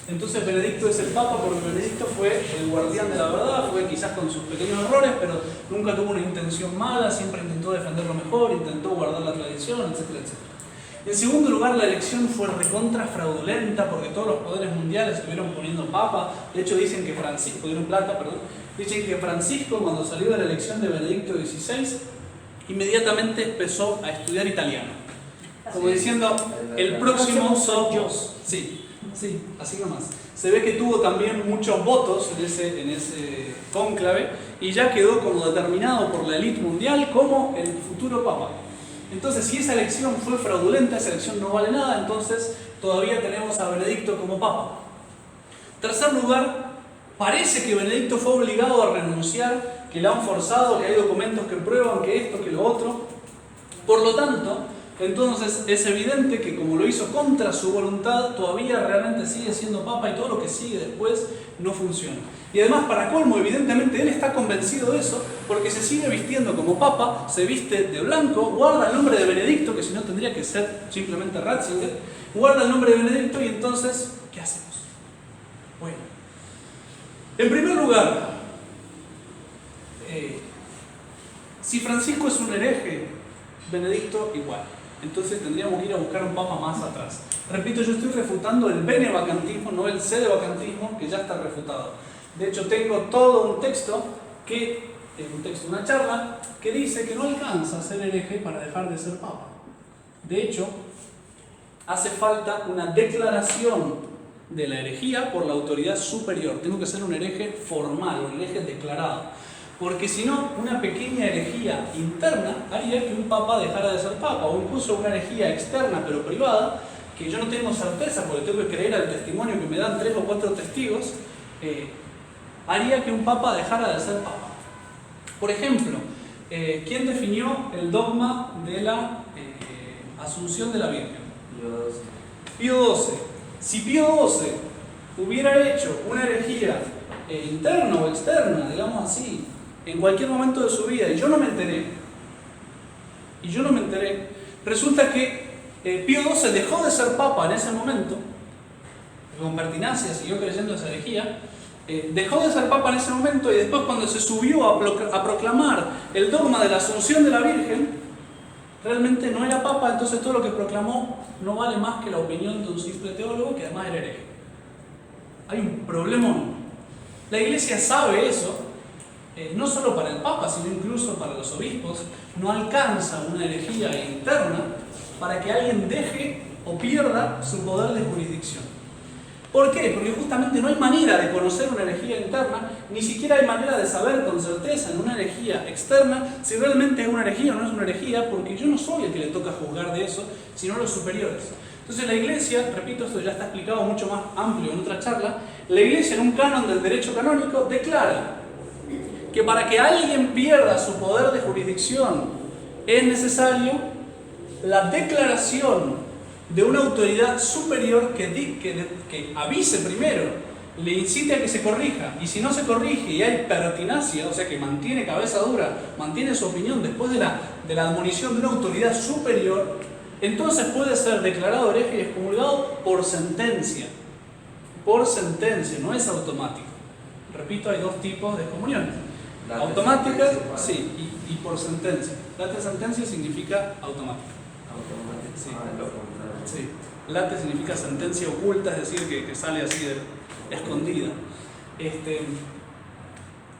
Entonces Benedicto es el Papa porque Benedicto fue el guardián de la verdad, fue quizás con sus pequeños errores, pero nunca tuvo una intención mala, siempre intentó defender lo mejor, intentó guardar la tradición, etcétera, etcétera. En segundo lugar, la elección fue recontra fraudulenta porque todos los poderes mundiales estuvieron poniendo Papa. De hecho dicen que Francisco, dieron plata, perdón, dicen que Francisco, cuando salió de la elección de Benedicto XVI, inmediatamente empezó a estudiar italiano, como diciendo, el próximo soy yo. Sí, así nomás. Se ve que tuvo también muchos votos en ese cónclave y ya quedó como determinado por la élite mundial como el futuro Papa. Entonces, si esa elección fue fraudulenta, esa elección no vale nada, entonces todavía tenemos a Benedicto como Papa. Tercer lugar, parece que Benedicto fue obligado a renunciar, que le han forzado, que hay documentos que prueban que esto, que lo otro. Por lo tanto, entonces es evidente que como lo hizo contra su voluntad, todavía realmente sigue siendo Papa y todo lo que sigue después no funciona. Y además, para colmo, evidentemente él está convencido de eso porque se sigue vistiendo como Papa, se viste de blanco, guarda el nombre de Benedicto, que si no tendría que ser simplemente Ratzinger, guarda el nombre de Benedicto y entonces, ¿qué hacemos? Bueno, en primer lugar, si Francisco es un hereje, Benedicto igual. Entonces tendríamos que ir a buscar un Papa más atrás. Repito, yo estoy refutando el benevacantismo, no el sedevacantismo, que ya está refutado. De hecho, tengo todo un texto, una charla, que dice que no alcanza a ser hereje para dejar de ser Papa. De hecho, hace falta una declaración de la herejía por la autoridad superior. Tengo que ser un hereje formal, un hereje declarado. Porque si no, una pequeña herejía interna haría que un papa dejara de ser papa, o incluso una herejía externa pero privada, que yo no tengo certeza porque tengo que creer al testimonio que me dan 3 o 4 testigos, haría que un papa dejara de ser papa. Por ejemplo, ¿quién definió el dogma de la Asunción de la Virgen? Pío XII. Si Pío XII hubiera hecho una herejía interna o externa, digamos así, en cualquier momento de su vida, y yo no me enteré, resulta que Pío XII dejó de ser papa en ese momento, con pertinacia siguió creyendo esa herejía, dejó de ser papa en ese momento, y después cuando se subió a proclamar el dogma de la Asunción de la Virgen, realmente no era papa, entonces todo lo que proclamó no vale más que la opinión de un simple teólogo que además era hereje. Hay un problemón. La Iglesia sabe eso, no solo para el papa, sino incluso para los obispos. No alcanza una herejía interna para que alguien deje o pierda su poder de jurisdicción. ¿Por qué? Porque justamente no hay manera de conocer una herejía interna, ni siquiera hay manera de saber con certeza en una herejía externa si realmente es una herejía o no es una herejía, porque yo no soy el que le toca juzgar de eso, sino los superiores. Entonces la Iglesia, repito, esto ya está explicado mucho más amplio en otra charla, la Iglesia en un canon del derecho canónico declara que para que alguien pierda su poder de jurisdicción es necesario la declaración de una autoridad superior que avise primero, le incite a que se corrija, y si no se corrige y hay pertinacia, o sea que mantiene cabeza dura, mantiene su opinión después de la admonición de una autoridad superior, entonces puede ser declarado hereje y excomulgado por sentencia. Por sentencia, no es automático. Repito, hay 2 tipos de excomuniones. Automáticas, sí, y por sentencia. Late sentencia significa automática. Sí. Sí. Late significa sentencia oculta, es decir, que sale así de escondida.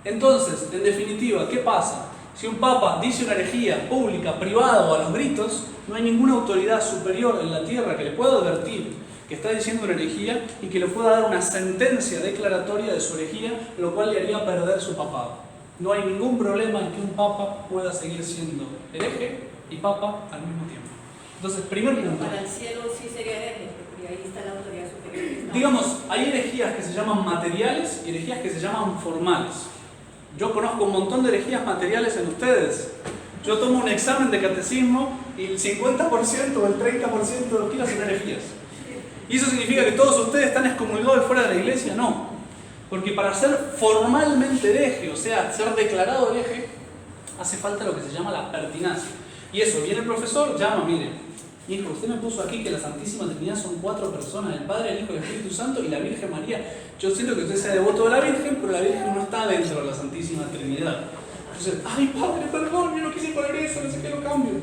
Entonces, en definitiva, ¿qué pasa? Si un papa dice una herejía pública, privada o a los gritos, no hay ninguna autoridad superior en la tierra que le pueda advertir que está diciendo una herejía y que le pueda dar una sentencia declaratoria de su herejía, lo cual le haría perder su papado. No hay ningún problema en que un papa pueda seguir siendo hereje y papa al mismo tiempo. Entonces, primer punto. Para el cielo sí sería hereje, porque ahí está la autoridad superior. Digamos, hay herejías que se llaman materiales y herejías que se llaman formales. Yo conozco un montón de herejías materiales en ustedes. Yo tomo un examen de catecismo y el 50% o el 30% de los kilos son herejías. ¿Y eso significa que todos ustedes están excomulgados fuera de la iglesia? No. Porque para ser formalmente hereje, o sea, ser declarado hereje, hace falta lo que se llama la pertinacia. Y eso, viene el profesor, llama, mire, hijo, usted me puso aquí que la Santísima Trinidad son 4 personas, el Padre, el Hijo y el Espíritu Santo y la Virgen María. Yo siento que usted sea devoto de la Virgen, pero la Virgen no está dentro de la Santísima Trinidad. Entonces, ay Padre, perdón, yo no quise poner eso, no sé qué, lo cambio.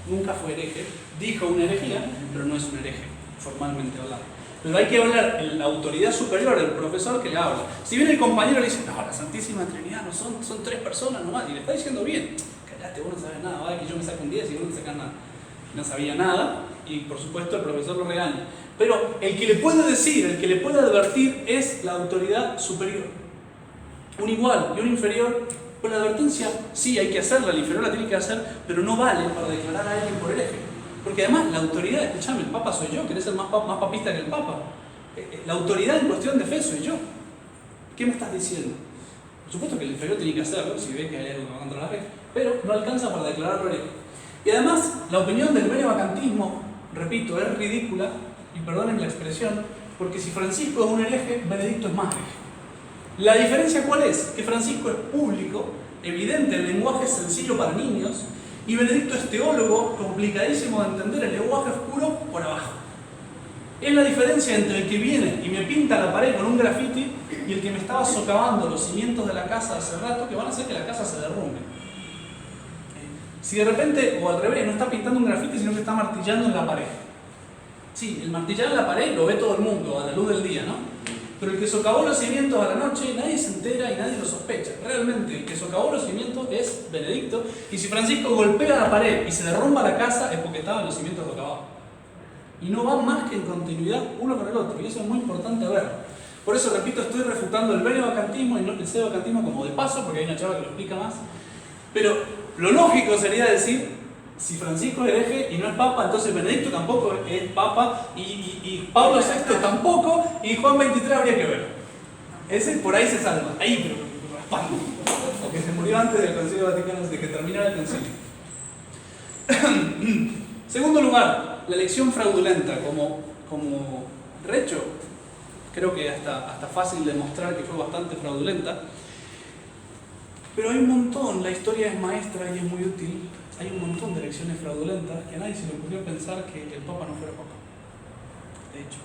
Nunca fue hereje, dijo una herejía, pero no es un hereje, formalmente hablando. Pero hay que hablar en la autoridad superior, el profesor que le habla. Si viene el compañero y le dice, no, la Santísima Trinidad no son 3 personas nomás, y le está diciendo bien, cállate, vos no sabes nada, vale que yo me saco un 10 y vos no te sacas nada. No sabía nada, y por supuesto el profesor lo regaña. Pero el que le puede decir, el que le puede advertir es la autoridad superior. Un igual y un inferior, pues la advertencia sí hay que hacerla, el inferior la tiene que hacer, pero no vale para declarar a alguien por hereje. Porque además la autoridad, escuchame, el Papa soy yo, querés ser más papista que el Papa. La autoridad en cuestión de fe soy yo. ¿Qué me estás diciendo? Por supuesto que el inferior tiene que hacerlo, si ve que hay algo que va contra la fe, pero no alcanza para declararlo hereje. Y además, la opinión del benevacantismo, repito, es ridícula, y perdonen la expresión, porque si Francisco es un hereje, Benedicto es más hereje. ¿La diferencia cuál es? Que Francisco es público, evidente, el lenguaje es sencillo para niños, y Benedicto es teólogo, complicadísimo de entender, el lenguaje oscuro por abajo. Es la diferencia entre el que viene y me pinta la pared con un grafiti y el que me estaba socavando los cimientos de la casa hace rato, que van a hacer que la casa se derrumbe. Si de repente, o al revés, no está pintando un grafiti, sino que está martillando en la pared. Sí, el martillar en la pared lo ve todo el mundo a la luz del día, ¿no? Pero el que socavó los cimientos a la noche, nadie se entera y nadie lo sospecha. Realmente, el que socavó los cimientos es Benedicto, y si Francisco golpea la pared y se derrumba la casa, es porque estaban los cimientos socavados. y no van más que en continuidad uno con el otro, y eso es muy importante ver. Por eso, repito, estoy refutando el benevacantismo y no el pseudovacantismo como de paso, porque hay una charla que lo explica más. Pero lo lógico sería decir, si Francisco es hereje y no es papa, entonces Benedicto tampoco es papa, y Pablo VI tampoco, y Juan XXIII habría que ver. Ese por ahí se salva, ahí pero raspando, porque se murió antes del Concilio Vaticano, de que terminara el concilio. Segundo lugar, la elección fraudulenta como recho. Creo que hasta fácil demostrar que fue bastante fraudulenta. Pero hay un montón, la historia es maestra y es muy útil. Hay un montón de elecciones fraudulentas que a nadie se le ocurrió pensar que el Papa no fuera Papa. De hecho,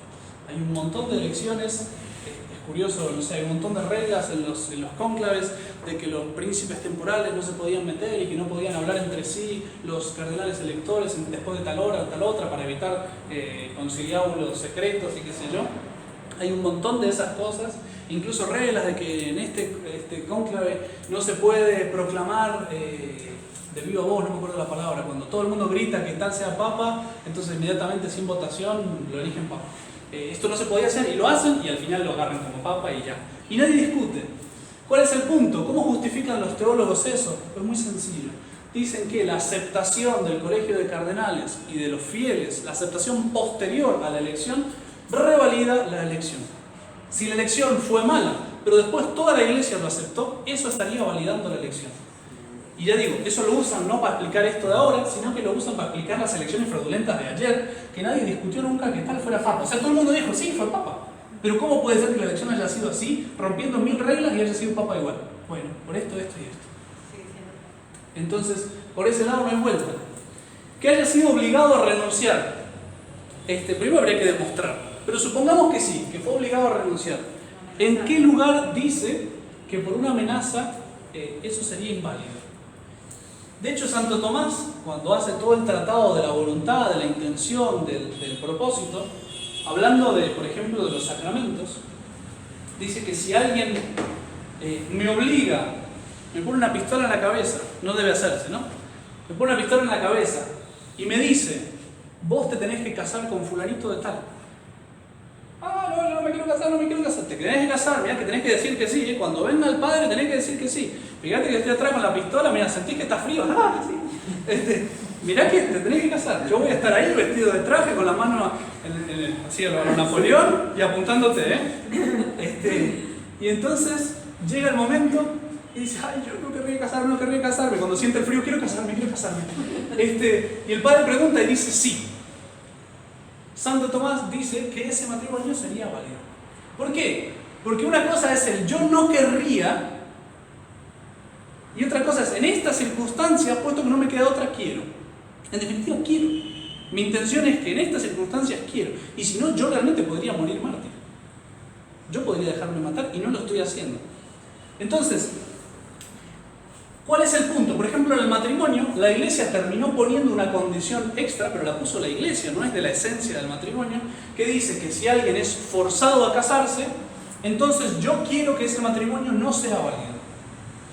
hay un montón de elecciones, es curioso, no sé, hay un montón de reglas en los cónclaves de que los príncipes temporales no se podían meter y que no podían hablar entre sí los cardenales electores después de tal hora o tal otra para evitar conciliábulos secretos y qué sé yo. Hay un montón de esas cosas, incluso reglas de que en este cónclave no se puede proclamar de viva voz, no me acuerdo la palabra, cuando todo el mundo grita que tal sea papa, entonces inmediatamente sin votación lo eligen papa. Esto no se podía hacer y lo hacen y al final lo agarran como papa y ya. Y nadie discute. ¿Cuál es el punto? ¿Cómo justifican los teólogos eso? Pues muy sencillo. Dicen que la aceptación del colegio de cardenales y de los fieles, la aceptación posterior a la elección, revalida la elección. Si la elección fue mala, pero después toda la iglesia lo aceptó, eso estaría validando la elección. Y ya digo, eso lo usan no para explicar esto de ahora, sino que lo usan para explicar las elecciones fraudulentas de ayer, que nadie discutió nunca que tal fuera papa. O sea, todo el mundo dijo, sí, fue papa. Pero ¿cómo puede ser que la elección haya sido así, rompiendo 1000 reglas y haya sido papa igual? Bueno, por esto, esto y esto. Entonces, por ese lado no hay vuelta. Que haya sido obligado a renunciar. Primero habría que demostrar. Pero supongamos que sí, que fue obligado a renunciar. ¿En qué lugar dice que por una amenaza eso sería inválido? De hecho, Santo Tomás, cuando hace todo el tratado de la voluntad, de la intención, del propósito, hablando de, por ejemplo, de los sacramentos, dice que si alguien me obliga, me pone una pistola en la cabeza, no debe hacerse, ¿no? Me pone una pistola en la cabeza y me dice, vos te tenés que casar con fulanito de tal. Ah, no, yo no me quiero casar, no me quiero casar. Te tenés que casar, mirá que tenés que decir que sí, ¿eh? Cuando venga el padre tenés que decir que sí. Fíjate que estoy atrás con la pistola, mira, sentís que está frío. Ah, sí. Mirá que te tenés que casar. Yo voy a estar ahí vestido de traje con la mano así a lo Napoleón y apuntándote, ¿eh? Y entonces llega el momento y dice, ay, yo no querría casarme. Cuando siente el frío, quiero casarme. Y el padre pregunta y dice, sí. Santo Tomás dice que ese matrimonio sería válido. ¿Por qué? Porque una cosa es el yo no querría y otra cosa es en esta circunstancia, puesto que no me queda otra, quiero. En definitiva, quiero. Mi intención es que en estas circunstancias quiero. Y si no, yo realmente podría morir mártir. Yo podría dejarme matar y no lo estoy haciendo. Entonces, ¿cuál es el punto? Por ejemplo, en el matrimonio, la iglesia terminó poniendo una condición extra, pero la puso la iglesia, no es de la esencia del matrimonio, que dice que si alguien es forzado a casarse, entonces yo quiero que ese matrimonio no sea válido.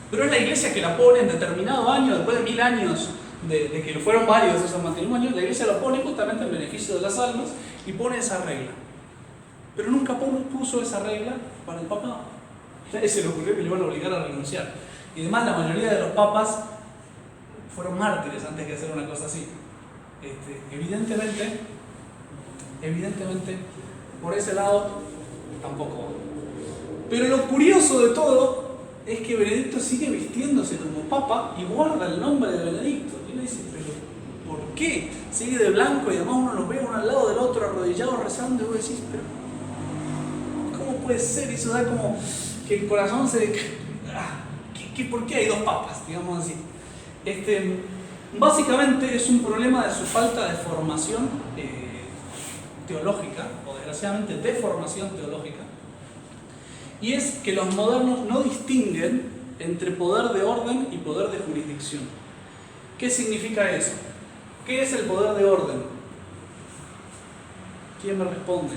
Pero es la iglesia que la pone en determinado año, después de 1000 años de que fueron válidos esos matrimonios, la iglesia lo pone justamente en beneficio de las almas y pone esa regla. Pero nunca puso esa regla para el papado. A nadie se le ocurrió que le iban a obligar a renunciar. Y además la mayoría de los papas fueron mártires antes de hacer una cosa así. Evidentemente, por ese lado, tampoco. Pero lo curioso de todo es que Benedicto sigue vistiéndose como papa y guarda el nombre de Benedicto. Y uno dice, pero ¿por qué? Sigue de blanco y además uno los ve uno al lado del otro arrodillados rezando y vos decís, pero ¿cómo puede ser? Eso da como que el corazón se... ¿Por qué hay dos papas? Digamos así. Básicamente es un problema de su falta de formación teológica, o desgraciadamente de formación teológica, y es que los modernos no distinguen entre poder de orden y poder de jurisdicción. ¿Qué significa eso? ¿Qué es el poder de orden? ¿Quién me responde?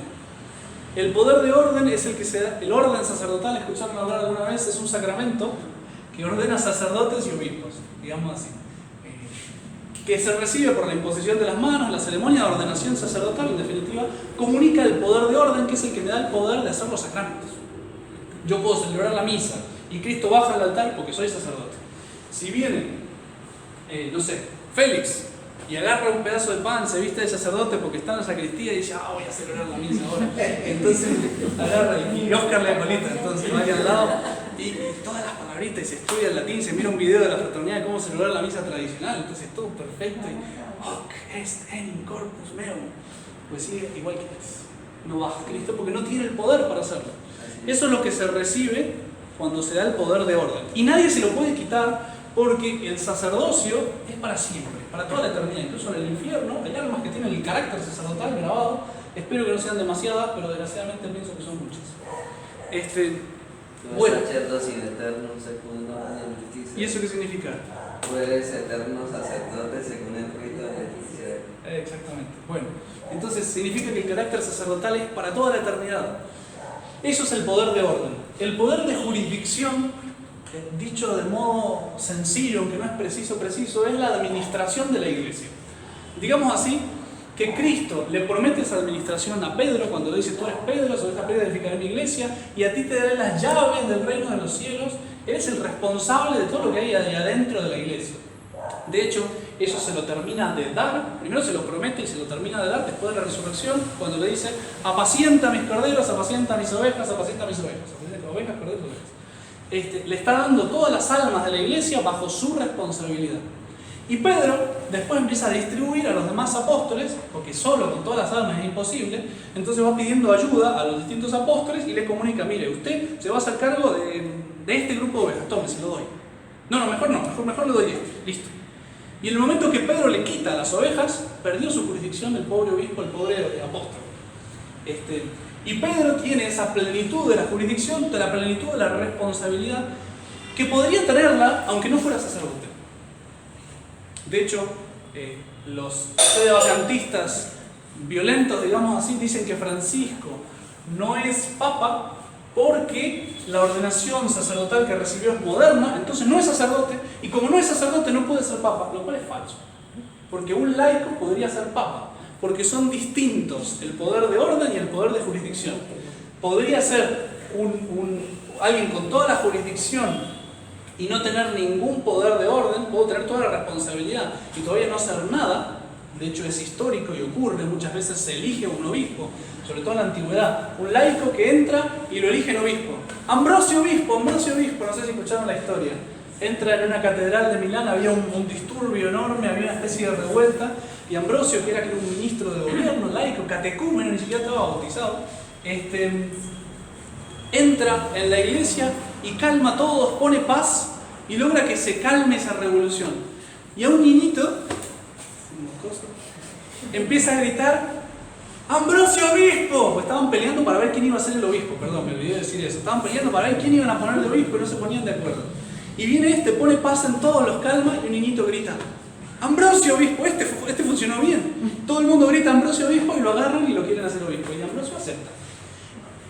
El poder de orden es el que se da, el orden sacerdotal, escucharon hablar alguna vez, es un sacramento que ordena sacerdotes y obispos, digamos así. que se recibe por la imposición de las manos, la ceremonia de ordenación sacerdotal, en definitiva, comunica el poder de orden, que es el que me da el poder de hacer los sacramentos. Yo puedo celebrar la misa y Cristo baja al altar porque soy sacerdote. Si viene, no sé, Félix y agarra un pedazo de pan, se viste de sacerdote porque está en la sacristía y dice, voy a celebrar la misa ahora. Entonces agarra y Oscar le acolita, entonces vaya al lado y todas las palabritas y se estudia el latín, se mira un video de la fraternidad de cómo celebrar la misa tradicional, entonces todo perfecto y hoc est in corpus meum. Pues sí, igual que es. No baja Cristo porque no tiene el poder para hacerlo. Eso es lo que se recibe cuando se da el poder de orden. Y nadie se lo puede quitar porque el sacerdocio es para siempre, para toda la eternidad. Incluso en el infierno hay almas que tienen el carácter sacerdotal grabado. Espero que no sean demasiadas, pero desgraciadamente pienso que son muchas. Bueno. ¿Y eso qué significa? Tú eres eterno sacerdote según el rito de Melquisedec. Exactamente. Bueno, entonces significa que el carácter sacerdotal es para toda la eternidad. Eso es el poder de orden. El poder de jurisdicción, dicho de modo sencillo, aunque no es preciso, es la administración de la iglesia. Digamos así, que Cristo le promete esa administración a Pedro cuando le dice, tú eres Pedro, sobre esta piedra edificaré mi iglesia, y a ti te daré las llaves del reino de los cielos. Eres el responsable de todo lo que hay adentro de la iglesia. De hecho, eso se lo termina de dar, primero se lo promete y se lo termina de dar después de la resurrección, cuando le dice, apacienta mis corderos, apacienta mis ovejas, apacienta mis ovejas. Ovejas, corderos, ovejas. Le está dando todas las almas de la iglesia bajo su responsabilidad. Y Pedro después empieza a distribuir a los demás apóstoles, porque solo con todas las almas es imposible, entonces va pidiendo ayuda a los distintos apóstoles y le comunica, mire, usted se va a hacer cargo de este grupo de ovejas, tome, se lo doy. No, mejor le doy este, listo. Y en el momento que Pedro le quita las ovejas, perdió su jurisdicción el pobre obispo, el pobre apóstol. Y Pedro tiene esa plenitud de la jurisdicción, de la plenitud de la responsabilidad, que podría tenerla aunque no fuera sacerdote. De hecho, los sedevacantistas violentos, digamos así, dicen que Francisco no es papa porque la ordenación sacerdotal que recibió es moderna, entonces no es sacerdote, y como no es sacerdote no puede ser papa, lo cual es falso. Porque un laico podría ser papa, porque son distintos el poder de orden y el poder de jurisdicción. Podría ser alguien con toda la jurisdicción y no tener ningún poder de orden, puedo tener toda la responsabilidad y todavía no hacer nada. De hecho es histórico y ocurre, muchas veces se elige un obispo, sobre todo en la antigüedad, un laico que entra y lo eligen obispo. Ambrosio obispo, no sé si escucharon la historia. Entra en una catedral de Milán, había un disturbio enorme, había una especie de revuelta, y Ambrosio, que era un ministro de gobierno, laico, catecúmeno, ni siquiera estaba bautizado, entra en la iglesia y calma a todos, pone paz y logra que se calme esa revolución. Y a un niñito empieza a gritar, ¡Ambrosio obispo! Pues estaban peleando para ver quién iba a ser el obispo, perdón, me olvidé de decir eso. Estaban peleando para ver quién iban a poner de obispo y no se ponían de acuerdo. Y viene pone paz en todos, los calma y un niñito grita, ¡Ambrosio obispo! Este funcionó bien. Todo el mundo grita Ambrosio obispo y lo agarran y lo quieren hacer obispo. Y Ambrosio acepta.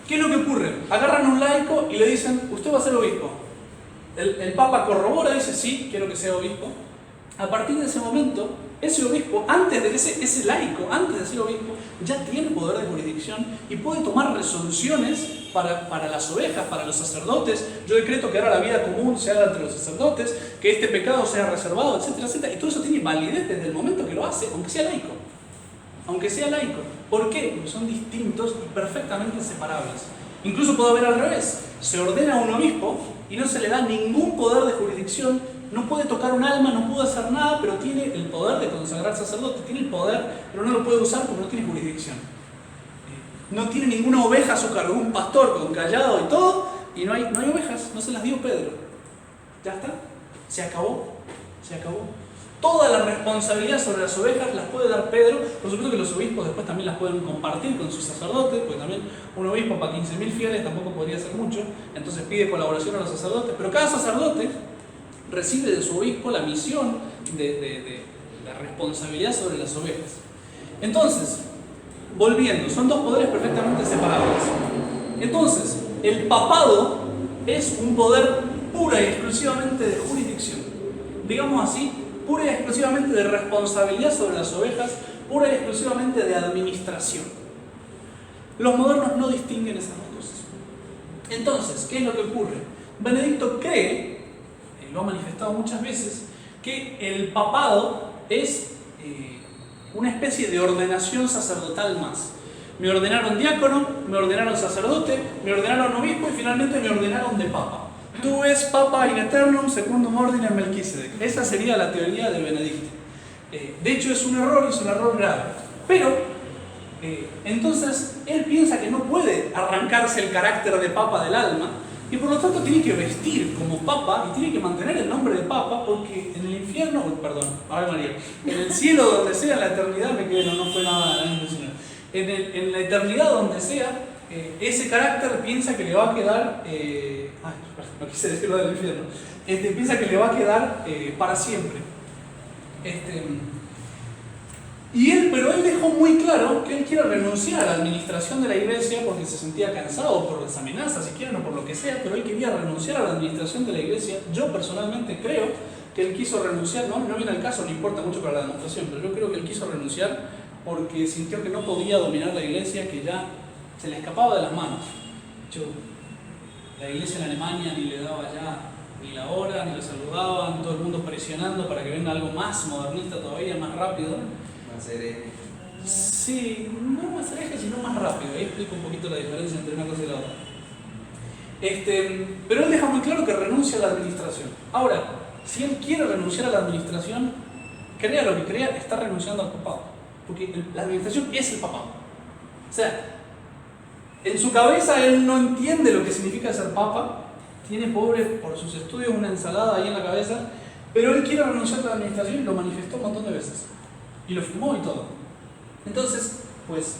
¿Qué es lo que ocurre? Agarran a un laico y le dicen, usted va a ser obispo. El Papa corrobora, dice, sí, quiero que sea obispo. A partir de ese momento, ese obispo, antes de ese laico, antes de ser obispo, ya tiene poder de jurisdicción y puede tomar resoluciones para las ovejas, para los sacerdotes. Yo decreto que ahora la vida común se haga entre los sacerdotes, que este pecado sea reservado, etcétera, etcétera. Y todo eso tiene validez desde el momento que lo hace, aunque sea laico. Aunque sea laico. ¿Por qué? Porque son distintos y perfectamente separables. Incluso puede haber al revés. Se ordena a un obispo y no se le da ningún poder de jurisdicción, no puede tocar un alma, no puede hacer nada, pero tiene el poder de consagrar sacerdote, tiene el poder, pero no lo puede usar porque no tiene jurisdicción. No tiene ninguna oveja a su cargo, un pastor con callado y todo, y no hay ovejas, no se las dio Pedro. Ya está, se acabó. Toda la responsabilidad sobre las ovejas las puede dar Pedro. Por supuesto que los obispos después también las pueden compartir con sus sacerdotes, porque también un obispo para 15.000 fieles tampoco podría ser mucho, entonces pide colaboración a los sacerdotes, pero cada sacerdote recibe de su obispo la misión de responsabilidad sobre las ovejas. Entonces, volviendo, son dos poderes perfectamente separables. Entonces, el papado es un poder pura y exclusivamente de jurisdicción. Digamos así, pura y exclusivamente de responsabilidad sobre las ovejas, pura y exclusivamente de administración. Los modernos no distinguen esas dos cosas. Entonces, ¿qué es lo que ocurre? Benedicto cree, lo ha manifestado muchas veces, que el papado es una especie de ordenación sacerdotal más. Me ordenaron diácono, me ordenaron sacerdote, me ordenaron obispo y finalmente me ordenaron de papa. Tú es papa in aeternum secundum ordinem Melquisedec. Esa sería la teoría de Benedicto. De hecho es un error grave. Pero, entonces, él piensa que no puede arrancarse el carácter de papa del alma y por lo tanto tiene que vestir como papa y tiene que mantener el nombre de papa porque en el infierno, Ave María, en el cielo donde sea, en la eternidad, me quedé, no fue nada impresionante. En la eternidad donde sea, ese carácter piensa que le va a quedar, no quise decirlo del infierno, piensa que le va a quedar para siempre. Pero él dejó muy claro que él quiere renunciar a la administración de la iglesia porque se sentía cansado por las amenazas, si quieren, o por lo que sea, pero él quería renunciar a la administración de la iglesia. Yo personalmente creo que él quiso renunciar, no viene al caso, no importa mucho para la demostración, pero yo creo que él quiso renunciar porque sintió que no podía dominar la iglesia, que ya se le escapaba de las manos. La iglesia en Alemania ni le daba ya ni la hora, ni lo saludaban, todo el mundo presionando para que venga algo más modernista todavía, más rápido. Más hereje. Sí, no más hereje, sino más rápido. Ahí explico un poquito la diferencia entre una cosa y la otra. Pero él deja muy claro que renuncia a la administración. Ahora, si él quiere renunciar a la administración, crea lo que crea, está renunciando al papado. Porque la administración es el papado. O sea, en su cabeza él no entiende lo que significa ser papa, tiene pobre por sus estudios una ensalada ahí en la cabeza, pero él quiere renunciar a la administración y lo manifestó un montón de veces. Y lo firmó y todo. Entonces, pues,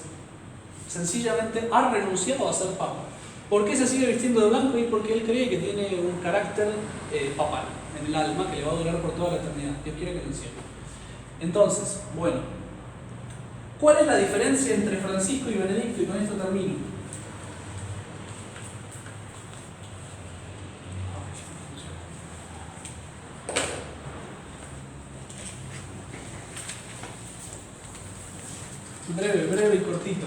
sencillamente ha renunciado a ser papa. ¿Por qué se sigue vistiendo de blanco? Y porque él cree que tiene un carácter papal en el alma que le va a durar por toda la eternidad. Dios quiere que lo encienda. Entonces, bueno, ¿cuál es la diferencia entre Francisco y Benedicto? Y con esto termino. Breve y cortito.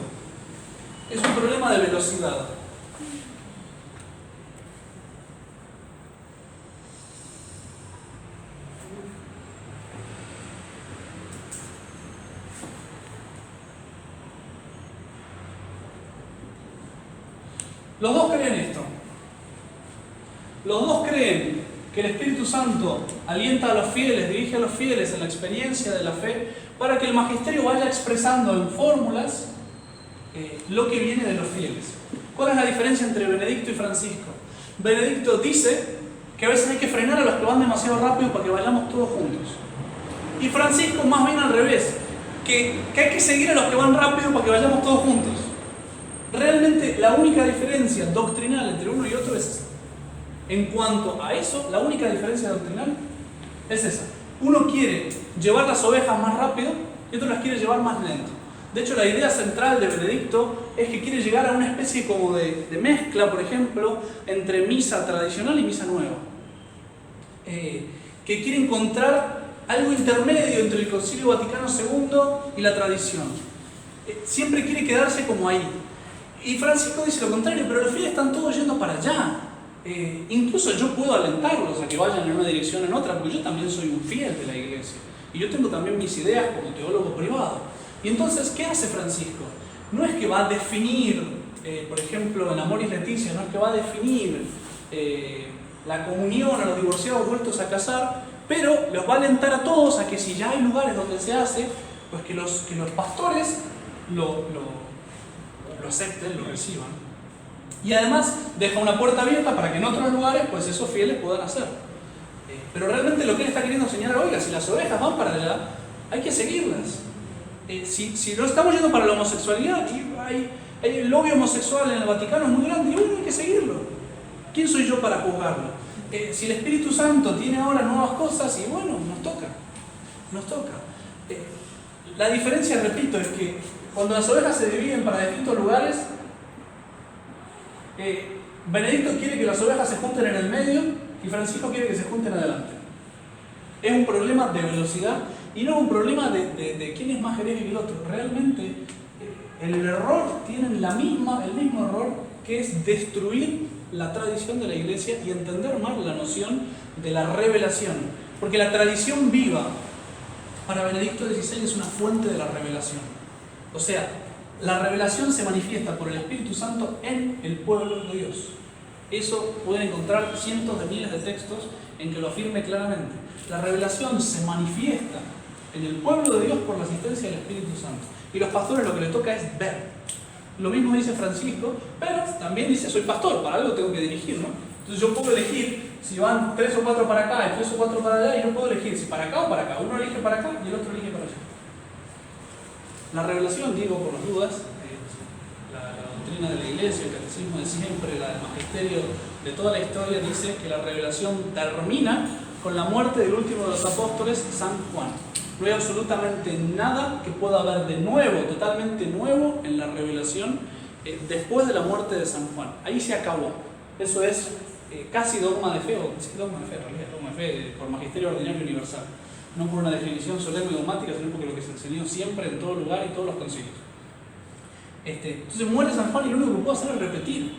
Es un problema de velocidad. Los dos creen esto. Los dos creen que el Espíritu Santo alienta a los fieles, dirige a los fieles en la experiencia de la fe, para que el magisterio vaya expresando en fórmulas lo que viene de los fieles. ¿Cuál es la diferencia entre Benedicto y Francisco? Benedicto dice que a veces hay que frenar a los que van demasiado rápido para que vayamos todos juntos. Y Francisco más bien al revés, que hay que seguir a los que van rápido para que vayamos todos juntos. Realmente la única diferencia doctrinal entre uno y otro es esa. En cuanto a eso, la única diferencia doctrinal es esa. Uno quiere llevar las ovejas más rápido y otro las quiere llevar más lento. De hecho, la idea central de Benedicto es que quiere llegar a una especie como de mezcla, por ejemplo, entre misa tradicional y misa nueva. Que quiere encontrar algo intermedio entre el Concilio Vaticano II y la tradición. Siempre quiere quedarse como ahí. Y Francisco dice lo contrario, pero los fieles están todos yendo para allá. Incluso yo puedo alentarlos a que vayan en una dirección o en otra, porque yo también soy un fiel de la iglesia. Y yo tengo también mis ideas como teólogo privado. Y entonces, ¿qué hace Francisco? No es que va a definir, por ejemplo, en Amoris Laetitia, no es que va a definir la comunión a los divorciados vueltos a casar, pero los va a alentar a todos a que si ya hay lugares donde se hace, pues que los pastores lo acepten, lo reciban. Y además deja una puerta abierta para que en otros lugares pues esos fieles puedan hacer. Pero realmente lo que él está queriendo señalar, oiga, si las ovejas van para allá, hay que seguirlas. Si no estamos yendo para la homosexualidad, el lobby homosexual en el Vaticano es muy grande, y bueno, hay que seguirlo. ¿Quién soy yo para juzgarlo? Si el Espíritu Santo tiene ahora nuevas cosas, y bueno, nos toca. La diferencia, repito, es que cuando las ovejas se dividen para distintos lugares, Benedicto quiere que las ovejas se junten en el medio y Francisco quiere que se junten adelante. Es un problema de velocidad y no un problema de quién es más hereje que el otro. Realmente el error tienen el mismo error, que es destruir la tradición de la iglesia y entender mal la noción de la revelación. Porque la tradición viva para Benedicto XVI es una fuente de la revelación. O sea, la revelación se manifiesta por el Espíritu Santo en el pueblo de Dios. Eso pueden encontrar cientos de miles de textos en que lo afirme claramente. La revelación se manifiesta en el pueblo de Dios por la asistencia del Espíritu Santo. Y los pastores lo que les toca es ver. Lo mismo dice Francisco, pero también dice, soy pastor, para algo tengo que dirigir, ¿no? Entonces yo puedo elegir si van 3 o 4 para acá y 3 o 4 para allá, y yo puedo elegir si para acá o para acá. Uno elige para acá y el otro elige para allá. La revelación, digo por las dudas, la doctrina de la iglesia, el catecismo de siempre, el magisterio de toda la historia, dice que la revelación termina con la muerte del último de los apóstoles, San Juan. No hay absolutamente nada que pueda haber de nuevo, totalmente nuevo en la revelación después de la muerte de San Juan. Ahí se acabó. Eso es casi dogma de fe, o sí, dogma de fe, en realidad, dogma de fe por magisterio ordinario universal. No por una definición solemne y dogmática, sino porque lo que se enseñó siempre en todo lugar y todos los concilios. Entonces muere San Juan y lo único que puedo hacer es repetir.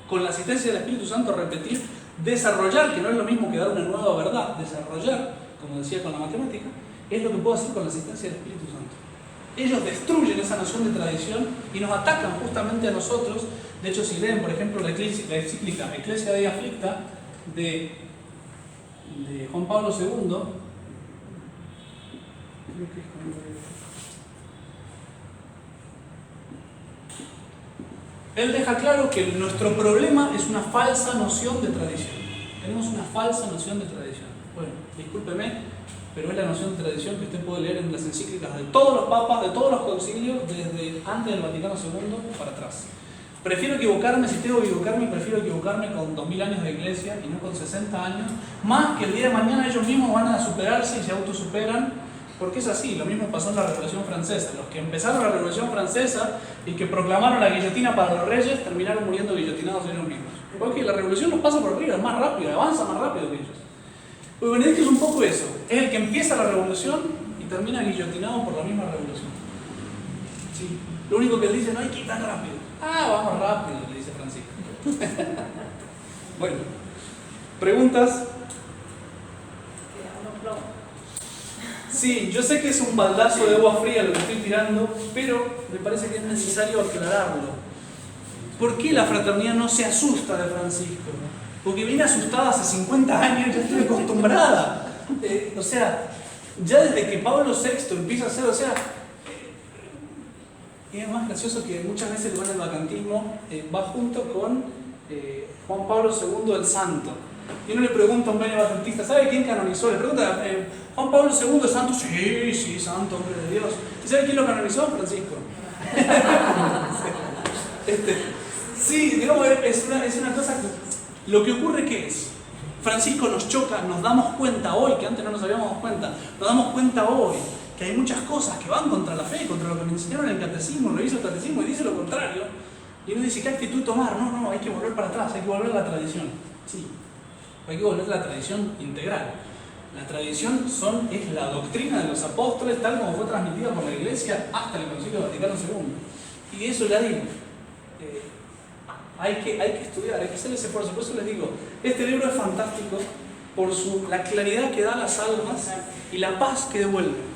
Con la asistencia del Espíritu Santo, repetir, desarrollar, que no es lo mismo que dar una nueva verdad, desarrollar, como decía con la matemática, es lo que puedo hacer con la asistencia del Espíritu Santo. Ellos destruyen esa noción de tradición y nos atacan justamente a nosotros. De hecho, si leen, por ejemplo, la encíclica Ecclesia Dei Afflicta de Juan Pablo II, creo que es él deja claro que nuestro problema es una falsa noción de tradición. Tenemos una falsa noción de tradición. Bueno, discúlpeme, pero es la noción de tradición que usted puede leer en las encíclicas de todos los papas, de todos los concilios, desde antes del Vaticano II para atrás. Prefiero equivocarme, si tengo que equivocarme, prefiero equivocarme con 2000 años de iglesia y no con 60 años, más que el día de mañana ellos mismos van a superarse y se autosuperan, porque es así. Lo mismo pasó en la Revolución Francesa. Los que empezaron la Revolución Francesa y que proclamaron la guillotina para los reyes terminaron muriendo guillotinados ellos mismos. Porque la revolución nos pasa por arriba, es más rápida, avanza más rápido que ellos. Pues Benedicto es un poco eso, es el que empieza la revolución y termina guillotinado por la misma revolución. Sí. Lo único que él dice, no hay que ir tan rápido. Ah, vamos rápido, le dice Francisco. Bueno, preguntas. Sí, yo sé que es un baldazo de agua fría lo que estoy tirando, pero me parece que es necesario aclararlo. ¿Por qué la fraternidad no se asusta de Francisco? Porque viene asustada hace 50 años, ya estoy acostumbrada. O sea, ya desde que Pablo VI empieza a hacer, o sea, es más gracioso que muchas veces el vacantismo va junto con Juan Pablo II el Santo. Y uno le pregunta a un benevacantista, ¿sabe quién canonizó? Le pregunta, ¿Juan Pablo II es santo? Sí, sí, santo, hombre de Dios. ¿Y sabe quién lo canonizó? Francisco. Sí, digamos, es una cosa que... Lo que ocurre, ¿qué es? Francisco nos choca, nos damos cuenta hoy, que antes no nos habíamos dado cuenta, nos damos cuenta hoy que hay muchas cosas que van contra la fe, contra lo que me enseñaron en el catecismo, lo hizo el catecismo y dice lo contrario. Y uno dice, ¿qué actitud tomar? No, hay que volver para atrás, hay que volver a la tradición. Sí, hay que volver a la tradición integral. La tradición es la doctrina de los apóstoles, tal como fue transmitida por la Iglesia hasta el Concilio Vaticano II. Y de eso le digo, hay que estudiar, hay que hacer ese esfuerzo. Por eso les digo, este libro es fantástico por la claridad que da a las almas y la paz que devuelve.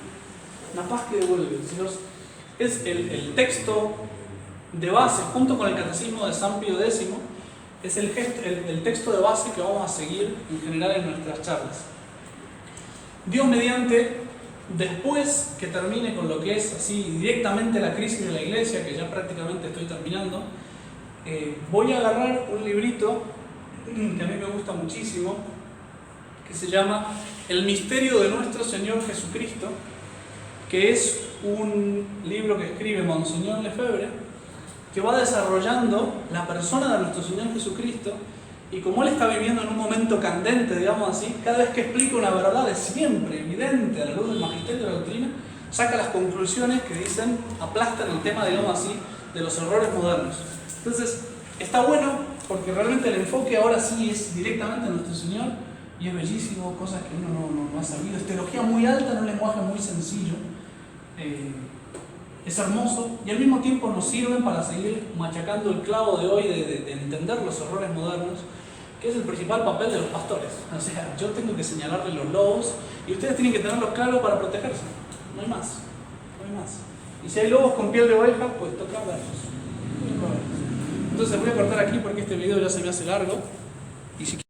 La paz que devuelve. Es el texto de base, junto con el Catecismo de San Pío X, es el texto de base que vamos a seguir en general en nuestras charlas. Dios mediante, después que termine con lo que es así directamente la crisis de la Iglesia, que ya prácticamente estoy terminando, voy a agarrar un librito que a mí me gusta muchísimo, que se llama El misterio de nuestro Señor Jesucristo, que es un libro que escribe Monseñor Lefebvre, que va desarrollando la persona de nuestro Señor Jesucristo, y como él está viviendo en un momento candente, digamos así, cada vez que explica una verdad es siempre evidente a la luz del magisterio de la doctrina, saca las conclusiones que dicen, aplastan el tema, digamos así, de los errores modernos. Entonces, está bueno porque realmente el enfoque ahora sí es directamente a nuestro Señor y es bellísimo, cosas que uno no ha sabido tecnología muy alta en un lenguaje muy sencillo. Es hermoso y al mismo tiempo nos sirven para seguir machacando el clavo de hoy de entender los errores modernos, que es el principal papel de los pastores. O sea, yo tengo que señalarles los lobos y ustedes tienen que tenerlos claros para protegerse. No hay más, no hay más. Y si hay lobos con piel de oveja, pues toca verlos. Entonces voy a cortar aquí porque este video ya se me hace largo. Y si